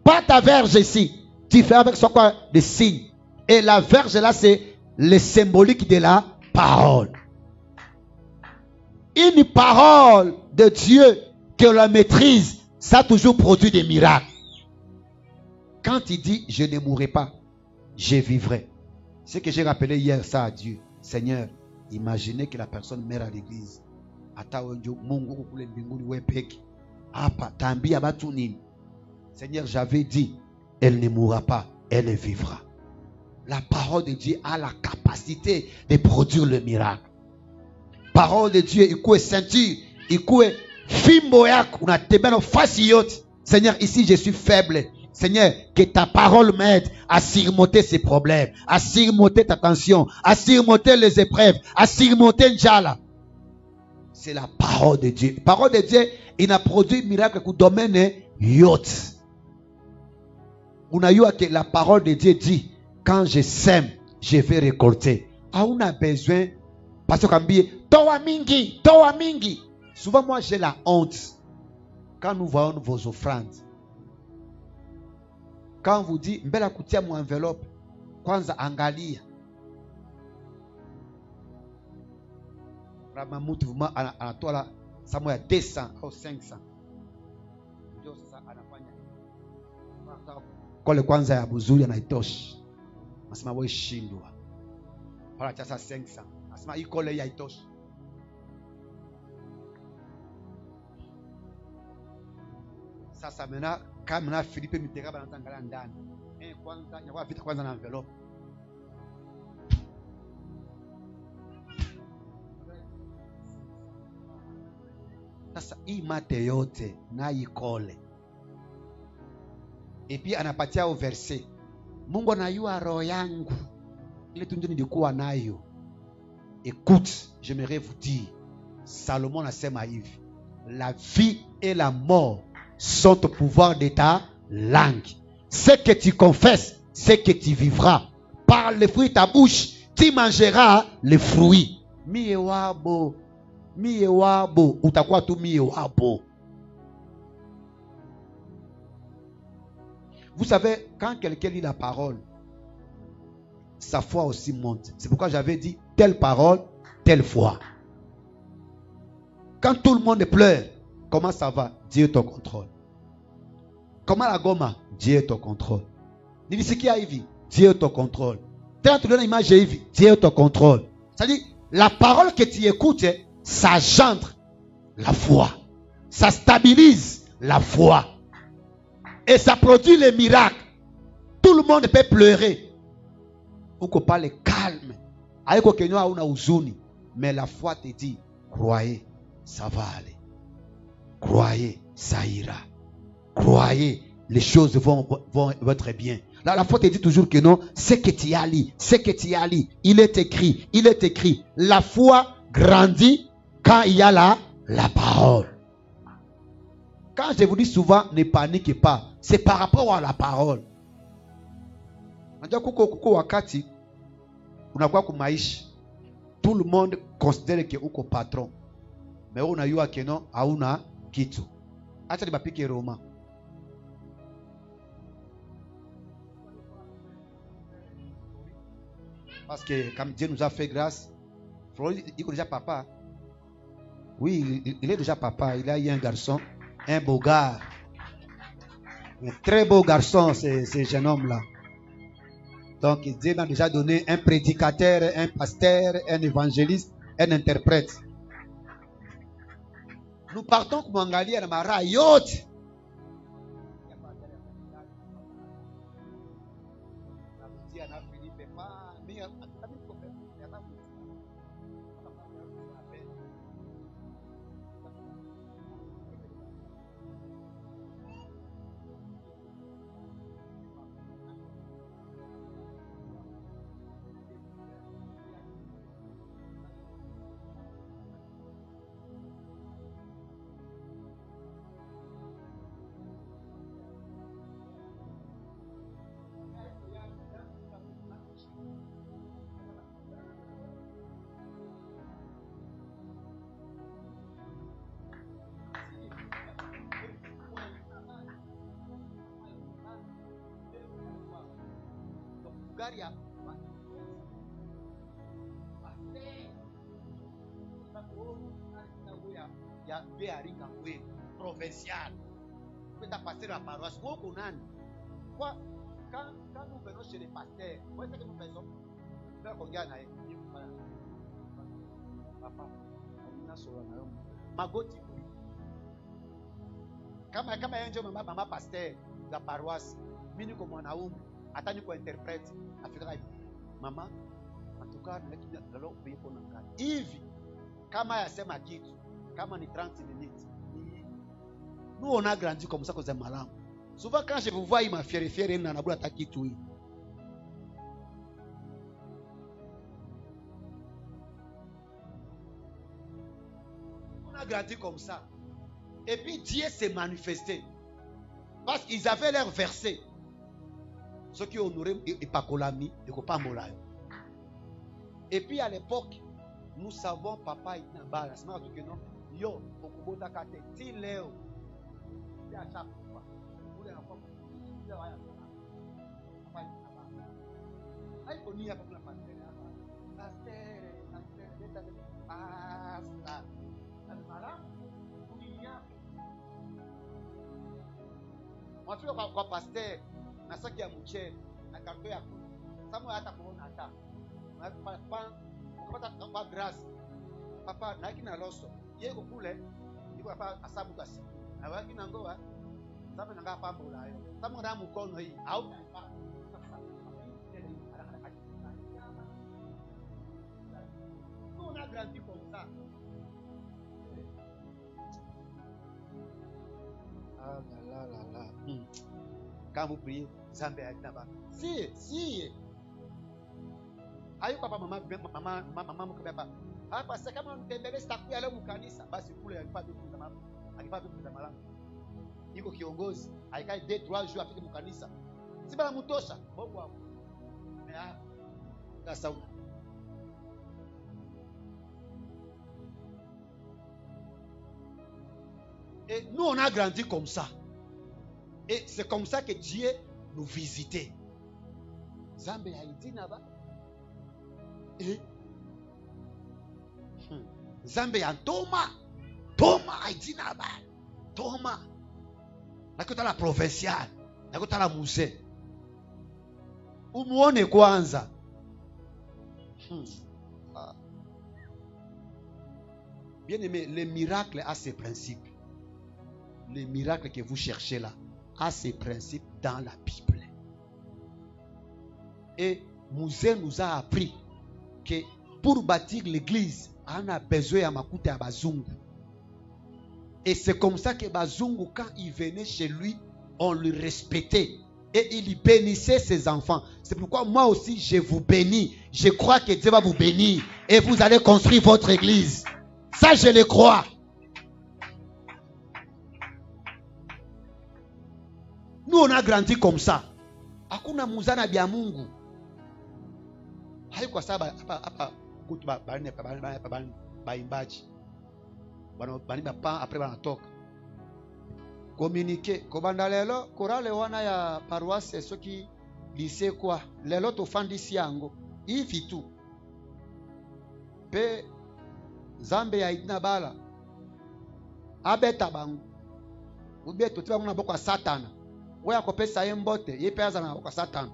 pas ta verge ici. Tu fais avec ça quoi? Des signes. Et la verge là, c'est le symbolique de la parole. Une parole de Dieu que l'on maîtrise, ça a toujours produit des miracles. Quand il dit, je ne mourrai pas, je vivrai. Ce que j'ai rappelé hier, ça à Dieu. Seigneur, imaginez que la personne meurt à l'église. Seigneur, j'avais dit, elle ne mourra pas, elle vivra. La parole de Dieu a la capacité de produire le miracle. Parole de Dieu, ikuwe ceinture, ikuwe fimbo yako, unatembea fasi yote. Seigneur, ici je suis faible. Seigneur, que ta parole m'aide à surmonter ces problèmes, à surmonter ta tension, à surmonter les épreuves, à surmonter Njala. C'est la parole de Dieu. La parole de Dieu, il a produit un miracle dans le domaine yacht. On a eu que la parole de Dieu dit, quand je sème, je vais récolter. Ah, on a besoin, parce que toa mingi. Souvent, moi, j'ai la honte. Quand nous voyons vos offrandes, quand on vous dit, mbela kutia mon enveloppe, kwanza angalia. Ramamutu vuma anatola samo ya 200 au 500. Ndio sasa anafanya. Kole kwanza ya buzuri anaitoshi. Nasema wewe shindwa. Para chasa 500. Nasema hii kole ya itoshi. Sasa mena kama na Philippe Mitterrand anatangala ndani. Kwanza nyawa vita kwanza na envelope. Sasa hii mate yote na ikole. Et puis anapatia au verset. Mungu anayua roho yangu. Ile tundu nilikuwa nayo. Écoute, j'aimerais vous dire. Salomon anasema hivi. La vie et la mort sont au pouvoir de ta langue. Ce que tu confesses, ce que tu vivras. Par le fruit de ta bouche, tu mangeras les fruits. Miewabo, utakuwa tu miewabo. Vous savez, quand quelqu'un lit la parole, sa foi aussi monte. C'est pourquoi j'avais dit, telle parole, telle foi. Quand tout le monde pleure, comment ça va? Dieu est au contrôle. Comment la goma? Dieu est au contrôle. Nilisikia hivi, Dieu est au contrôle. Tellement tu donnes l'image hivi, Dieu est au contrôle. C'est-à-dire, la parole que tu écoutes, ça gendre la foi. Ça stabilise la foi. Et ça produit les miracles. Tout le monde peut pleurer. Ou qu'on parle calme. Aiko kenyo hauna huzuni. Mais la foi te dit, croyez, ça va aller. Croyez, ça ira. Croyez, les choses vont être bien. Là, la foi te dit toujours que non, c'est que tu as lu, il est écrit. La foi grandit quand il y a la parole. Quand je vous dis souvent, ne paniquez pas, c'est par rapport à la parole. Wakati, unakuwa kumaishi. Tout le monde considère que uko patron. Mais on a eu à que non, hauna kitu. Acha nibapike Roma. Parce que comme Dieu nous a fait grâce, Floride, il est déjà papa. Oui, il est déjà papa. Il a eu un garçon, un beau gars. Un très beau garçon, ce jeune homme-là. Donc, Dieu m'a déjà donné un prédicateur, un pasteur, un évangéliste, un interprète. Nous partons comme Angali à Mara Yacht. dolari ya ya Béaringa wewe provincial. Peut-être passer la paroisse. Vous connaissez quoi quand nous venons chez les pasteurs, vous savez que nous faisons papa magoti kama yeye ndio mama pasteur za paroisse, mimi niko mwanaume hata niko interprete afika hivi mama atukana lakini leo upo na ngani hivi kama yasema kitu kama ni 30 minutes nous on a grandi comme ça cause malamu. Souvent quand je vous vois il m'a fier na nabula ta kitu hii. On a grandi comme ça. Et puis Dieu s'est manifesté. Parce qu'ils avaient leur verset. Ceux qui honoraient et pas colami, et pas molayo. Et puis à l'époque, nous savons papa il n'a pas la semaine que non. Yo, okubota kate ti leo. Ya chaque fois. Ule anakuwa kusikia haya. Papa ai konia hapa kuna pastor hapa. Pastor leta pasta. Almara kunia. Mwafika kwa pastor na saki ya mchele na karto ya kuni. Samu hata kuona hata. Unapata kwa grass. Papa na kina loso. Yego kule iko hapa asabu kasi. Na waki na ngoa sababu nanga pambo layo. Sababu ndio mkono hii au on a grandi comme ça. Ah là. Quand vous priez, Zambé a été là-bas. Si. Ayo papa mama mkabeba. Hapa sasa kama mtembelea sitakuya leo mkanisa basi kule alipata kuza malamu. Iko kiongozi, aikai 2-3 jours afike mkanisa. Si bana mtosha, bongo hapo. Mais sasa et nous on a grandi comme ça. Et c'est comme ça que Dieu nous visitait. Zambe Haïti naba. Et Zambe ya Toma Haïti naba. Toma. Nakuta la provinciale, nakuta la musée. Umuone kwanza. Bien aimé, le miracle a ses principes. Le miracle que vous cherchez là a ses principes dans la Bible. Et Musée nous a appris que pour bâtir l'église, on a besoin de makuta ya bazungu. Et c'est comme ça que bazungu, quand il venait chez lui, on le respectait. Et il bénissait ses enfants. C'est pourquoi moi aussi, je vous bénis. Je crois que Dieu va vous bénir. Et vous allez construire votre église. Ça, je le crois. Nous, on a grandi comme ça. Hakuna muzana bia Mungu. Haiko sababu hapa kutu baimbaji. Banimba pa après banatoka. Communiquer. Kobanda lelo korale wana ya paroisse soki lycée kwa. Lelo tofandisi yango. Hivi tu. Pe Zambe ya idina bala. Abeta bangu. Ubeto tiba muna boko Satana. Wewe akopesa yembote, yeye pia azana kwa Satana.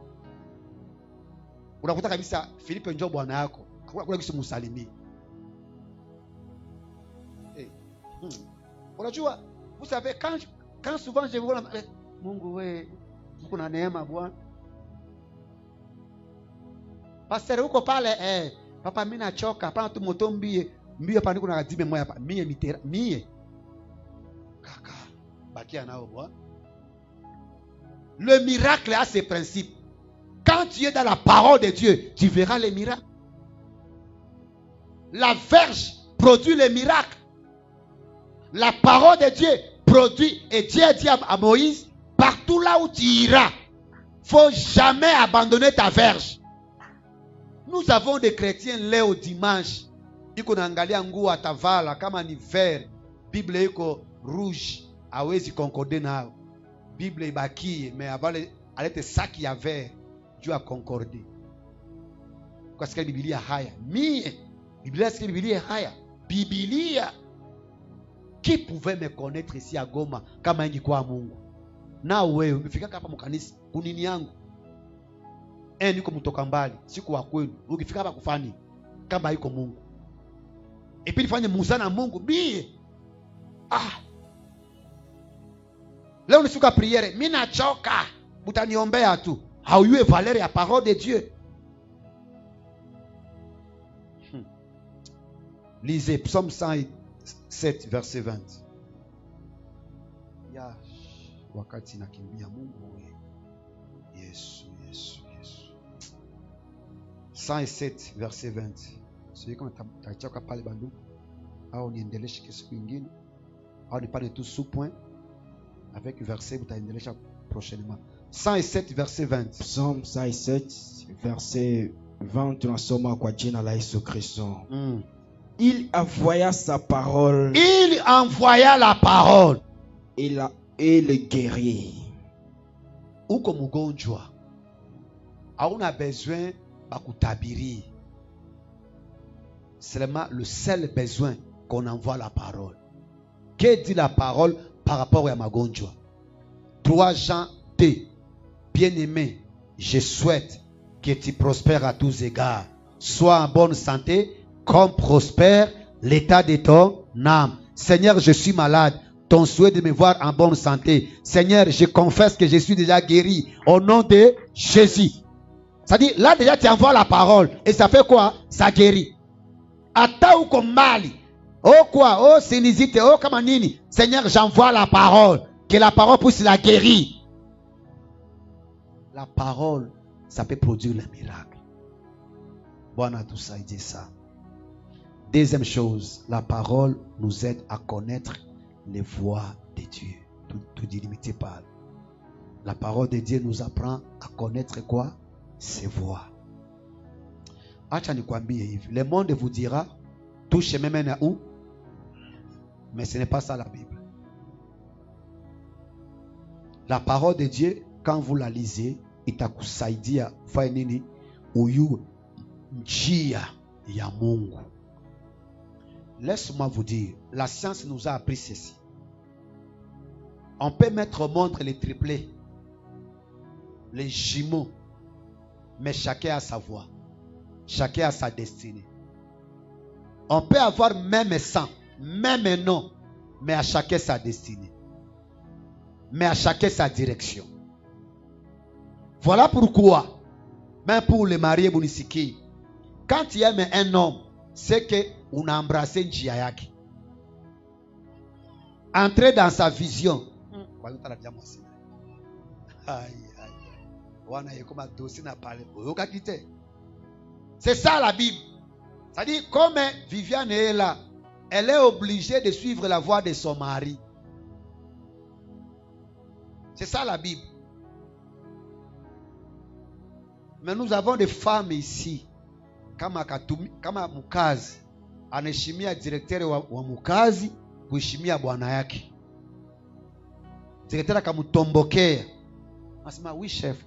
Unakuta kabisa Filipe njoo bwana yako. Hakuna kitu musalimii. Unajua, vous savez quand souvent je vois Mungu wewe uko na neema bwana. Pastor uko pale papa mimi nachoka, hapana tu moto mbie hapa niko na kadime moja hapa. Mie. Kaka, bakia nao bwana. Le miracle a ses principes. Quand tu es dans la parole de Dieu, tu verras les miracles. La verge produit les miracles. La parole de Dieu produit, et Dieu dit à Moïse, partout là où tu iras, faut jamais abandonner ta verge. Nous avons des chrétiens là au dimanche. Iko naangalia nguo atavala kama ni vert, Bible iko rouge, hawezi concorde nao. Bible ibakie, mais avale alete saki ya vert, Dieu a concordé. ukasikia Biblia haya. Mie Biblia sikia Biblia haya. Biblia. Qui pouvait me connaître ici à Goma kama ingekuwa Mungu? Na wewe umefika hapa mkanisa kunini yangu? Niko mtoka mbali, siku wa kwenu. Ukifika hapa kufani kama haiko Mungu. Epi nifanye Musa na Mungu mie. Leo nisuka priere, mimi nachoka. Mutaniombea tu. Hauyue valeur ya parole de Dieu. Lisez Psaume 107 verset 20. Ya wakati nakimbia Mungu we. Yesu. 107 verset 20. Sio kama tachoka pale banduku au niendeleshe siku nyingine au nipande tout sous point avec verset utaendelesha prochainement. 107 verset 20. Psalm 107 verset 20 tunasoma kwa jina la Yesu Kristo. Il envoya sa parole. Il envoya la parole. Et le guérit. Uko mgonjwa. Hauna besoin bakutabiri. Seulement le seul besoin qu'on envoie la parole. Que dit la parole par rapport à magonjwa? 3 Jean 2. Bien-aimé, je souhaite que tu prospères à tous égards. Sois en bonne santé, comme prospère l'état de ton âme. Seigneur, je suis malade. Ton souhait de me voir en bonne santé. Seigneur, je confesse que je suis déjà guéri. Au nom de Jésus. C'est-à-dire, là déjà tu envoies la parole. Et ça fait quoi? Ça guérit. Ata uko mbali. Oh quoi? Oh sinizite. Oh kama nini? Seigneur, j'envoie la parole. Que la parole puisse la guérir. La parole, ça peut produire le miracle. Bwana tusaidie ça. Deuxième chose, la parole nous aide à connaître les voies de Dieu. Tout délimité par. La parole de Dieu nous apprend à connaître quoi? Ses voies. Acha nikwambie hivi. Le monde vous dira, tout chemin mène à où? Mais ce n'est pas ça la Bible. La parole de Dieu, quand vous la lisez, itakusaidia fanya nini? Uyu njia ya Mungu. Laisse-moi vous dire, la science nous a appris ceci. On peut mettre au monde les triplés, les jumeaux, mais chacun a sa voie, chacun a sa destinée. On peut avoir même sang, même nom, mais à chacun sa destinée, mais à chacun sa direction. Voilà pourquoi, même pour les mariés Bunisiki, quand tu aimes un homme, c'est que on a embrassé njia yake. Entrer dans sa vision. C'est ça la Bible. C'est-à-dire, comme Viviane est là, elle est obligée de suivre la voie de son mari. C'est ça la Bible. Mais nous avons des femmes ici. Kama mukazi anaheshimia directeur wa mukazi kuheshimia bwana yake. Directeur akamutombokea. Anasema oui chef.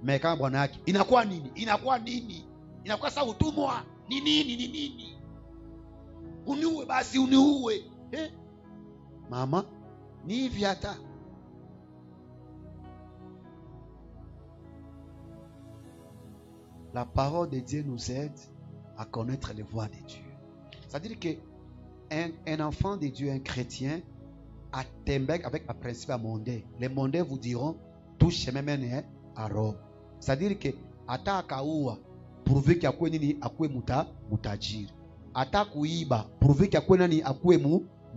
Mais kama bwana yake inakuwa nini? Inakuwa sasa utumwa. Ni nini? Uniue basi uniue. Mama, ni hivi hata. La parole de Dieu nous aide à connaître les voies de Dieu. C'est-à-dire qu'un enfant de Dieu, un chrétien, a Tembec avec un principe à mondain. Les mondains vous diront, tout chemin mène à Rome. C'est-à-dire que, ata akaua, pourvu qu'il y a quoi nini, akwe mutajiri. Ata kuiba, pourvu qu'il y a quoi nini, akwe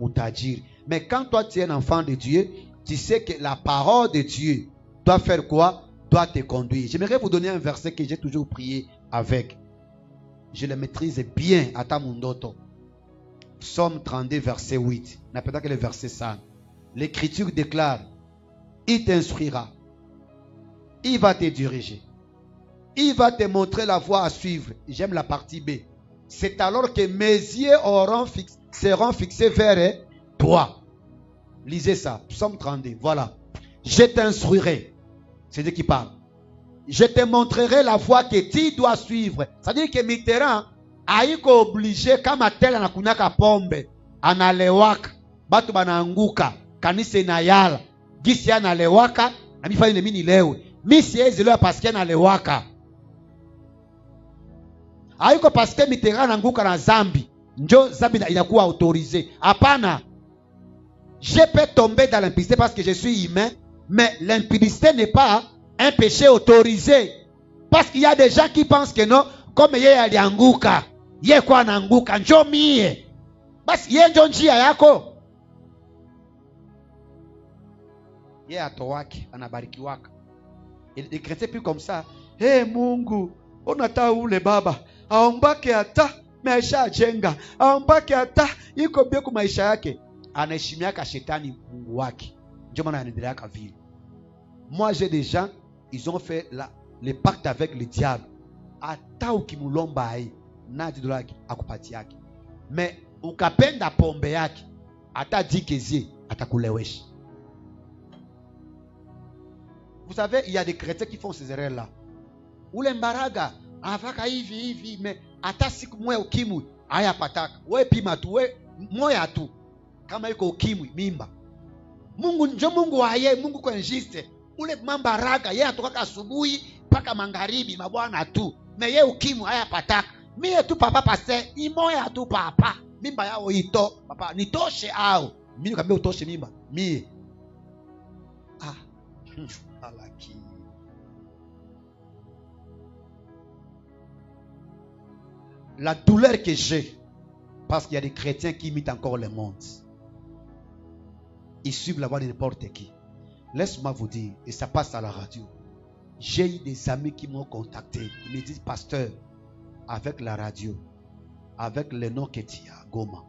mutajiri. Mais quand toi tu es un enfant de Dieu, tu sais que la parole de Dieu doit faire quoi? Doit te conduire. J'aimerais vous donner un verset que j'ai toujours prié avec. Je le maîtrise bien. Atamundoto. Psaume 32, verset 8. N'appelle que le verset 5. L'écriture déclare, il t'instruira. Il va te diriger. Il va te montrer la voie à suivre. J'aime la partie B. C'est alors que mes yeux seront fixés vers toi. Lisez ça. Psaume 32. Voilà. Je t'instruirai. C'est Dieu qui parle. je te montrerai la voie que tu dois suivre. C'est-à-dire que Mitterrand haiko obligé kama tela anakunyaka pombe, analewaka, batu banaanguka, kanisa inayala, gisi analewaka, na mifanye mimi nilewe. Mimi siwezi lewa paske analewaka. Haiko paske Mitterrand anaanguka na zambi, njo zambi inakuwa autorisé. Hapana. Je peux tomber dans l'impudicité parce que je suis humain, mais l'impudicité n'est pas un péché autorisé. Parce qu'il y a des gens qui pensent que non, comme yeye alianguka, yeye kwa anaanguka, njo mie. Basi yeye njo njia yako. Yeye atowaki, anabarikiwaka. Les chrétiens plus comme ça. Hey Mungu, unata ule baba, aombake hata maisha jenga, aombake hata iko bia kwa maisha yake. Anaheshimiaka shetani Mungu wake. Ndio maana anaendeleaka vile. Moi j'ai des gens, ils ont fait le pacte avec le diable. Hata ukimulomba hai na $10 akupatia yake. Mais ukapenda pombe yake, hata dikezie atakulewesha. Vous savez, il y a des chrétiens qui font ces erreurs là. Ule mbaraga anafaka hivi mais hata siku moja ukimwi haya pataka. Wewe pima tu, wewe moya tu. Kama yuko ukimwi mimba. Mungu njo Mungu waye, Mungu kwa njiste. Ule mbaraga yeye atoka asubuhi mpaka magharibi mabwana tu. Na yeye ukimwi haya pataka. Mie tu papa pase, imoya tu papa. Mimba yao ito, papa nitoshe au. Mimi nikamwambia utoshe mimba. Mie. Alaki. La douleur que j'ai, parce qu'il y a des chrétiens qui imitent encore le monde. Ils suivent la voie de n'importe qui. Laisse-moi vous dire, et ça passe à la radio. J'ai eu des amis qui m'ont contacté. Ils me disent, pasteur, avec la radio, avec le nom que tu as, Goma,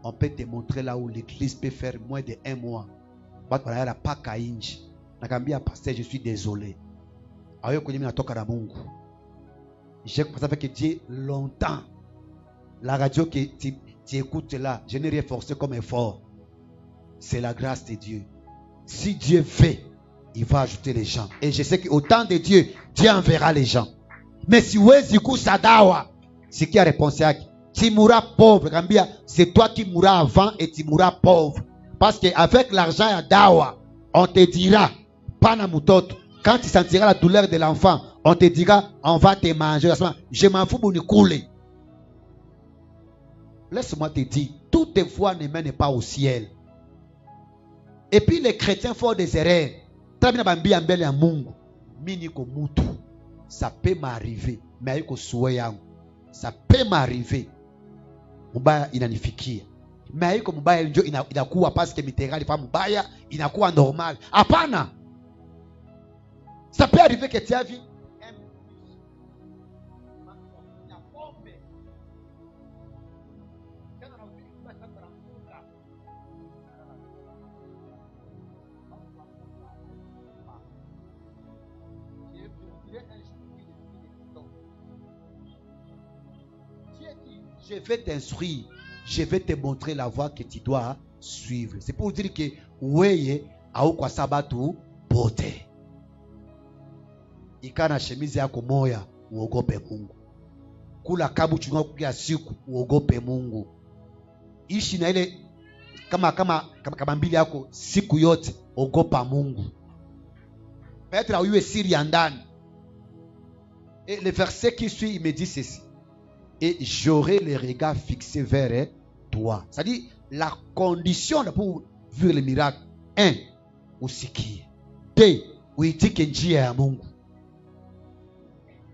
on peut te montrer là où l'église peut faire moins de 1 mois. Nakambia pasteur, je suis désolé. Ayo kwenye mimi natoka na Mungu. J'ai commencé avec Dieu longtemps. La radio que tu écoutes là, je n'ai rien forcé comme effort. C'est la grâce de Dieu. Si Dieu veut, il va ajouter les gens. Et je sais qu'au temps de Dieu, Dieu enverra les gens. Mais si wezi kusadawa, c'est qui a réponse à qui? Tu mourras pauvre. Kambia, c'est toi qui mourras avant et tu mourras pauvre. Parce qu'avec l'argent à dawa, on te dira, pana mutoto, quand tu sentiras la douleur de l'enfant, on te dira, on va te manger. Je m'en fous, bounikoule. Laisse-moi te dire, toutes tes voies ne mènent pas au ciel. Et puis les chrétiens font des erreurs. Ça peut m'arriver. Mais ça peut m'arriver. Mubaya inanifikia. Mais haiko mubaya ndio inakuwa parce que Mitterrand alifanya mubaya inakuwa normal. Hapana. Ça peut arriver que tu as vu je vais t'instruire, je vais te montrer la voie que tu dois suivre. C'est pour dire que weye au kwa sabatu pote. Ikana shemizi yako moya uogope Mungu. Kula kabu chunga kukia siku uogope Mungu. Ishi na ile kama mbili yako siku yote ogopa Mungu. Peut-être uyue siri ya ndani. Et le verset qui suit il me dit ceci. Et j'aurai les regards fixés vers toi. C'est-à-dire, la condition pour vivre le miracle. 1. Usikie. 2. Uitike njia ya Mungu.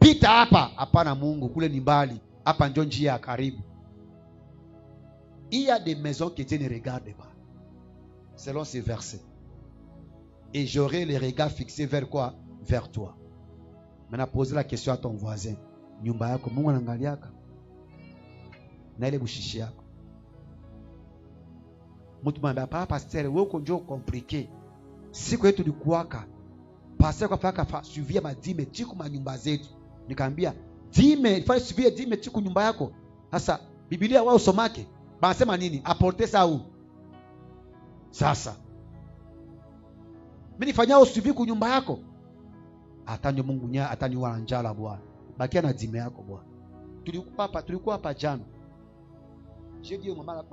Pita hapa na Mungu. Kule ni mbali. Hapa ndio njia ya karibu. Il y a des maisons que Dieu ne regarde pas. Selon ces versets. Et j'aurai les regards fixés vers quoi? Vers toi. Maintenant, pose la question à ton voisin. Nyumba yako Mungu anaangaliaka? Na ile bushishi yako. Mtu mwambia papa pasteur wewe uko njoo compliqué. Siku yetu likuwaka. Pasteur kwa faka suivia madime tiku manyumba zetu. Nikamwambia dime ifanye suivia dime tiku nyumba yako. Sasa Biblia wao somake. Banasema nini? Apporter ça où? Sasa. Mimi nifanyao suivi ku nyumba yako. Atani Mungu nya atani wa njala Bwana. Bakia na dime yako Bwana. Tulikuwa hapa jana. J'ai dit au maman.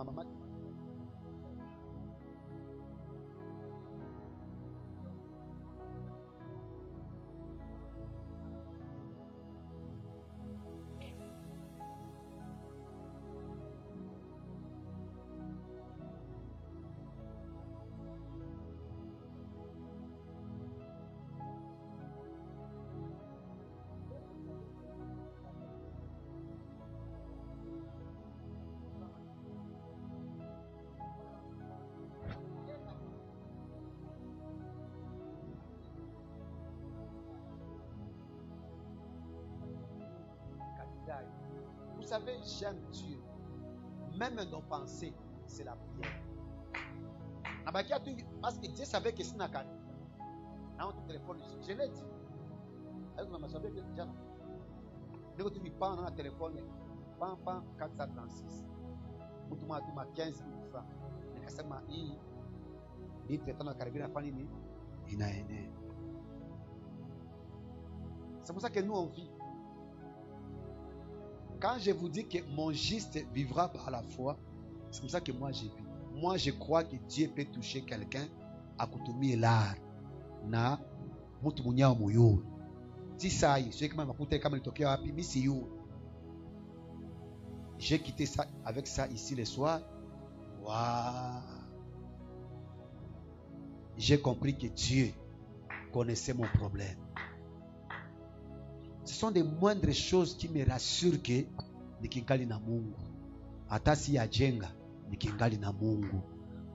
Vous savez, j'aime Dieu. Même nos pensées, c'est la prière. Parce que Dieu savait que c'est un cas. Dans ton téléphone, je l'ai dit. Est-ce que vous savez que déjà, dès que tu me parles dans le téléphone, pam 436. Pour tout le monde, 15 000 francs. Mais quand ça m'a dit, il fait dans la carabine, il n'a aidé. C'est pour ça que nous, on vit. Quand je vous dis que mon juste vivra par la foi, c'est comme ça que moi j'ai vu. Moi je crois que Dieu peut toucher quelqu'un à kutumia l'art na mtu munyao moyo. Si ça y est, kama makuta kama litokea wapi mimi si yo. J'ai quitté ça avec ça ici le soir. Waouh. J'ai compris que Dieu connaissait mon problème. Ce sont des moindres choses qui me rassurent que nikingali na Mungu. Hata si ya jenga nikingali na Mungu.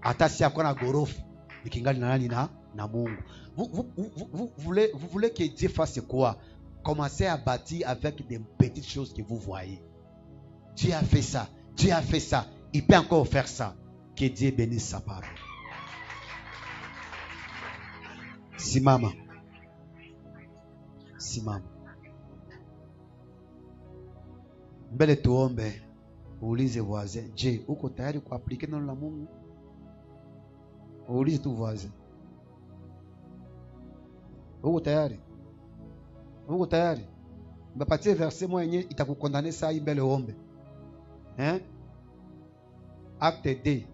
Hata si akona gorofa nikingali na nani na Mungu. Vous voulez que Dieu fasse quoi? Commencez à bâtir avec des petites choses que vous voyez. Dieu a fait ça. Dieu a fait ça. Il peut encore faire ça. Que Dieu bénisse sa parole. Simama. Simama. Mbele tuombe, uulize voisin, je, uko tayari kuaplike neno la Mungu? Uulize tu voisin. Uko tayari? Uko tayari? Mbapatie verset moja yenye itakukondane saa hii mbele ombe. Acte 2.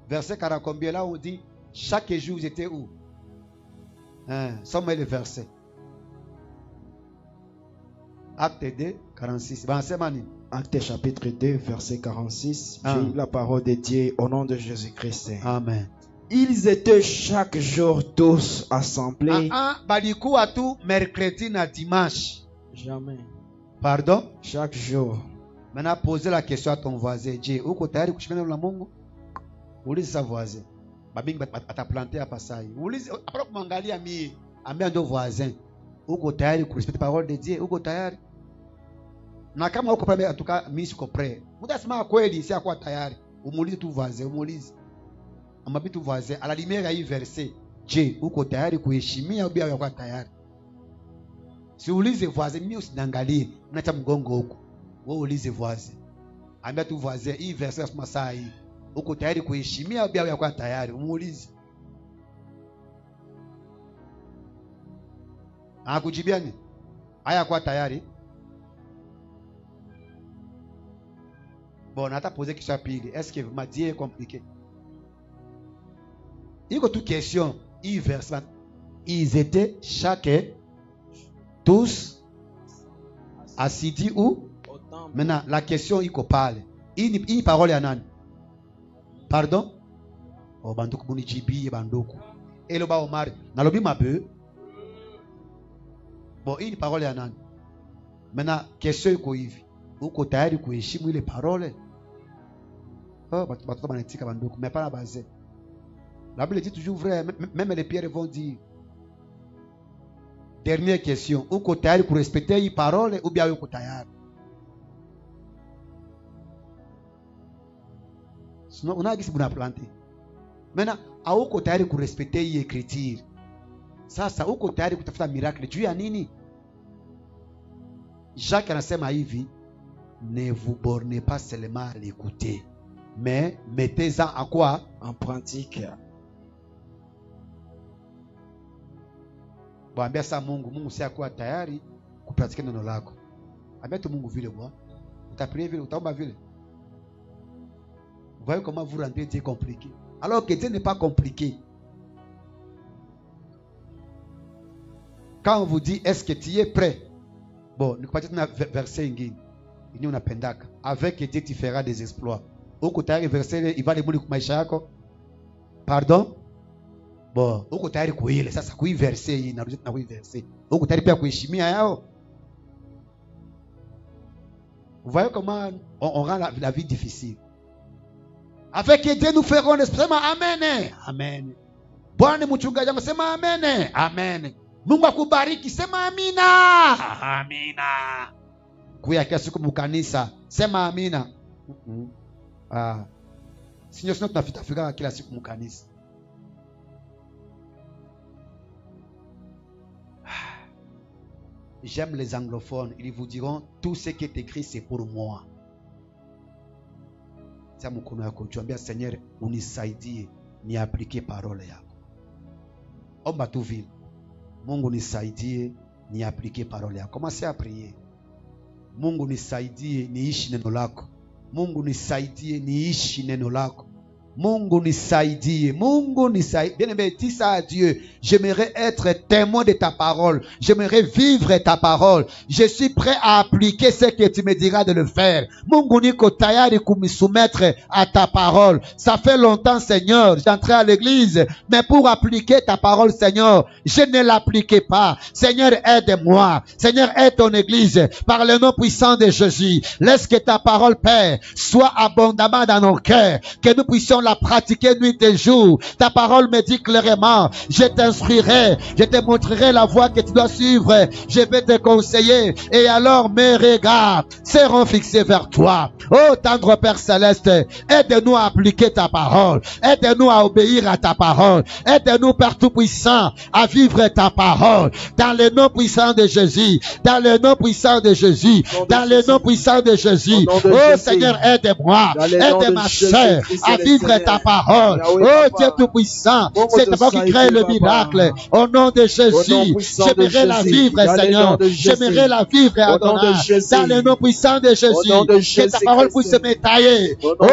Verset 40 combien là on dit chaque jour vous étiez où? Somme le verset. Acte 2, 46. Acte chapitre 2, verset 46. J'ai la parole de Dieu au nom de Jésus-Christ. Amen. Ils étaient chaque jour tous assemblés. Balikuwa tu mercredi na dimanche. Jamais. Pardon? Chaque jour. Maintenant, posez la question à ton voisin. Je, uko tayari kushika neno la Mungu? Uliza sa voisin. Babingi ataplanter hapa sai. Uliza apara kumwangalia mimi. Ambia ndo voisin. Uko tayari kurespecte parole de Dieu? Uko tayari? Na kama uko pale atuka mimi siko prêt. Mutasema kweli si akwa tayari. Umuulize tu voisin, umuulize. Ambabi tu voisin, à la lumière hii verset. Je, uko tayari kuheshimia au bila yako tayari? Si ulize voisin, mimi usidangalie, unaacha mgongo huko. Wewe ulize voisin. Ambia tu voisin, hii verset nasema saa hii. Uko tayari kuheshimia au bila yako tayari? Umuulize. Akujibia ni? Haya kwa tayari? Bon, nata poser question pile. Est-ce que ma Dieu est compliqué? Il y a toute question. Ils étaient tous assidus où? Maintenant, la question il parle. Il parole à nan. Pardon? Oh, banduku buni jibi banduku. Et le ba omar. Nalobi mabe. Bon, il parole à nan. Maintenant, question il koivi. Uko tayari kuheshimu ile parole? Oh, batu banatika banduku, mais pas la base. La Bible dit toujours vrai, même les pierres vont dire. Dernière question, uko tayari ku respecter les paroles ou bien uko tayari? Sinon on a dit que vous planté. Maintenant, uko tayari ku respecter les écritures. Sasa uko tayari kutafuta miracle juu ya nini? Jacques anasema hivi, ne vous bornez pas seulement à l'écouter, mais mettez-en à quoi? En pratique. Ambia sa Mungu si akuwa tayari kupratike neno lako. Ambia tu Mungu vile bwana. Utaprier vile, utaomba vile. Vous voyez comment vous rendez Dieu compliqué. Alors que Dieu n'est pas compliqué. Quand on vous dit, est-ce que tu es prêt? Bon, nous parlons d'un verset ingine. Il y a pendaka. Avec Dieu tu feras des exploits. Uko tayari verset il va limuli kwa maisha yako. Pardon? Bon, uko tayari kuile. Sasa kui verset hii narudi na kui verset. Uko tayari pia kuheshimia yao? Vous voyez comment on rend la vie difficile. Avec Dieu nous ferons des exploits. Amen. Amen. Bwana mchungaji anasema amen. Amen. Mungu akubariki, sema amina. Amina. Kuya kila siku mkanisa, sema amina. Sio tunafika kila siku mkanisa. J'aime les anglophones, ils vous diront tout ce qui est écrit c'est pour moi. Sasa mkono wako tuambia Seigneur unisaidie ni appliquer parole yako. Omba tu vile. Mungu nisaidie ni appliquer parole yako. Commencez à prier. Mungu nisaidie niishi neno lako. Mungu nisaidie niishi neno lako. Mungu nisaidie. Mungu nisaidie. Bien-aimé, dis ça à Dieu. J'aimerais être témoin de ta parole. J'aimerais vivre ta parole. Je suis prêt à appliquer ce que tu me diras de le faire. Mungu niko tayari kumisoumettre à ta parole. Ça fait longtemps, Seigneur, j'entrais à l'église, mais pour appliquer ta parole, Seigneur, je ne l'appliquais pas. Seigneur, aide-moi. Seigneur, aide ton église par le nom puissant de Jésus. Laisse que ta parole, Père, soit abondamment dans nos cœurs. Que nous puissions la pratiquer nuit et jour. Ta parole me dit clairement, je t'instruirai, je te montrerai la voie que tu dois suivre, je vais te conseiller, et alors mes regards seront fixés vers toi. Oh tendre Père Céleste, aide-nous à appliquer ta parole, aide-nous à obéir à ta parole, aide-nous Père Tout-Puissant à vivre ta parole, dans le nom puissant de Jésus, dans le nom puissant de Jésus, dans le nom puissant de Jésus. Oh Seigneur, aide-moi, aide ma chair à vivre ta parole. Oh Dieu Tout-Puissant, c'est toi qui crée le miracle. Au nom de Jésus, j'aimerais la vivre, Seigneur. J'aimerais la vivre, Adonai. Dans le nom puissant de Jésus, que ta parole puisse m'étayer. Oh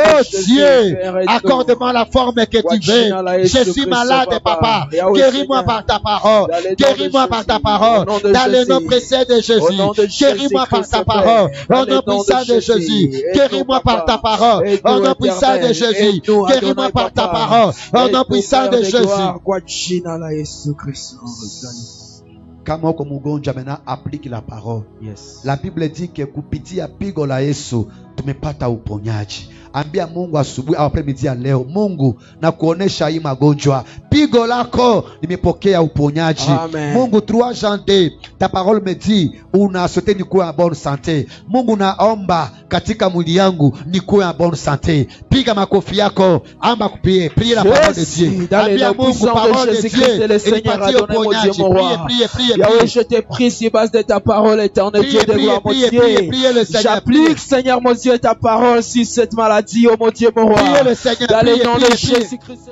Dieu, accorde-moi la forme que tu veux. Je suis malade, Papa. Guéris-moi par ta parole. Guéris-moi par ta parole. Dans le nom précieux de Jésus. Guéris-moi par ta parole. Au nom puissant de Jésus. Guéris-moi par ta parole. Au nom puissant de Jésus. Guéris-moi par ta parole. Au nom puissant de Jésus. Kama uko mgonjwa maintenant applique la parole. Yes. La Bible dit que kupitia pigo la Yesu tumepata uponyaji. Ambia Mungu asubuhi au après-midi ya leo, Mungu na kuonesha hii magonjwa, pigo lako nimepokea uponyaji. Amen. Mungu 3 janvier ta parole me dit una souhaité nikuwe en bonne santé. Mungu naomba katika mwili yangu nikuwe en bonne santé. Piga makofi yako, amba kupie, priez la parole de Dieu. Ambia Mungu parole de Dieu, le Seigneur a donné mon Dieu mon roi. Priez. Yahweh, je te prie sur base de ta parole, éternel Dieu de gloire, mon Dieu. Priez le Seigneur. J'applique, Seigneur mon Dieu, ta parole sur cette maladie, oh mon Dieu mon roi. Priez le Seigneur. Dans le nom de Jésus-Christ.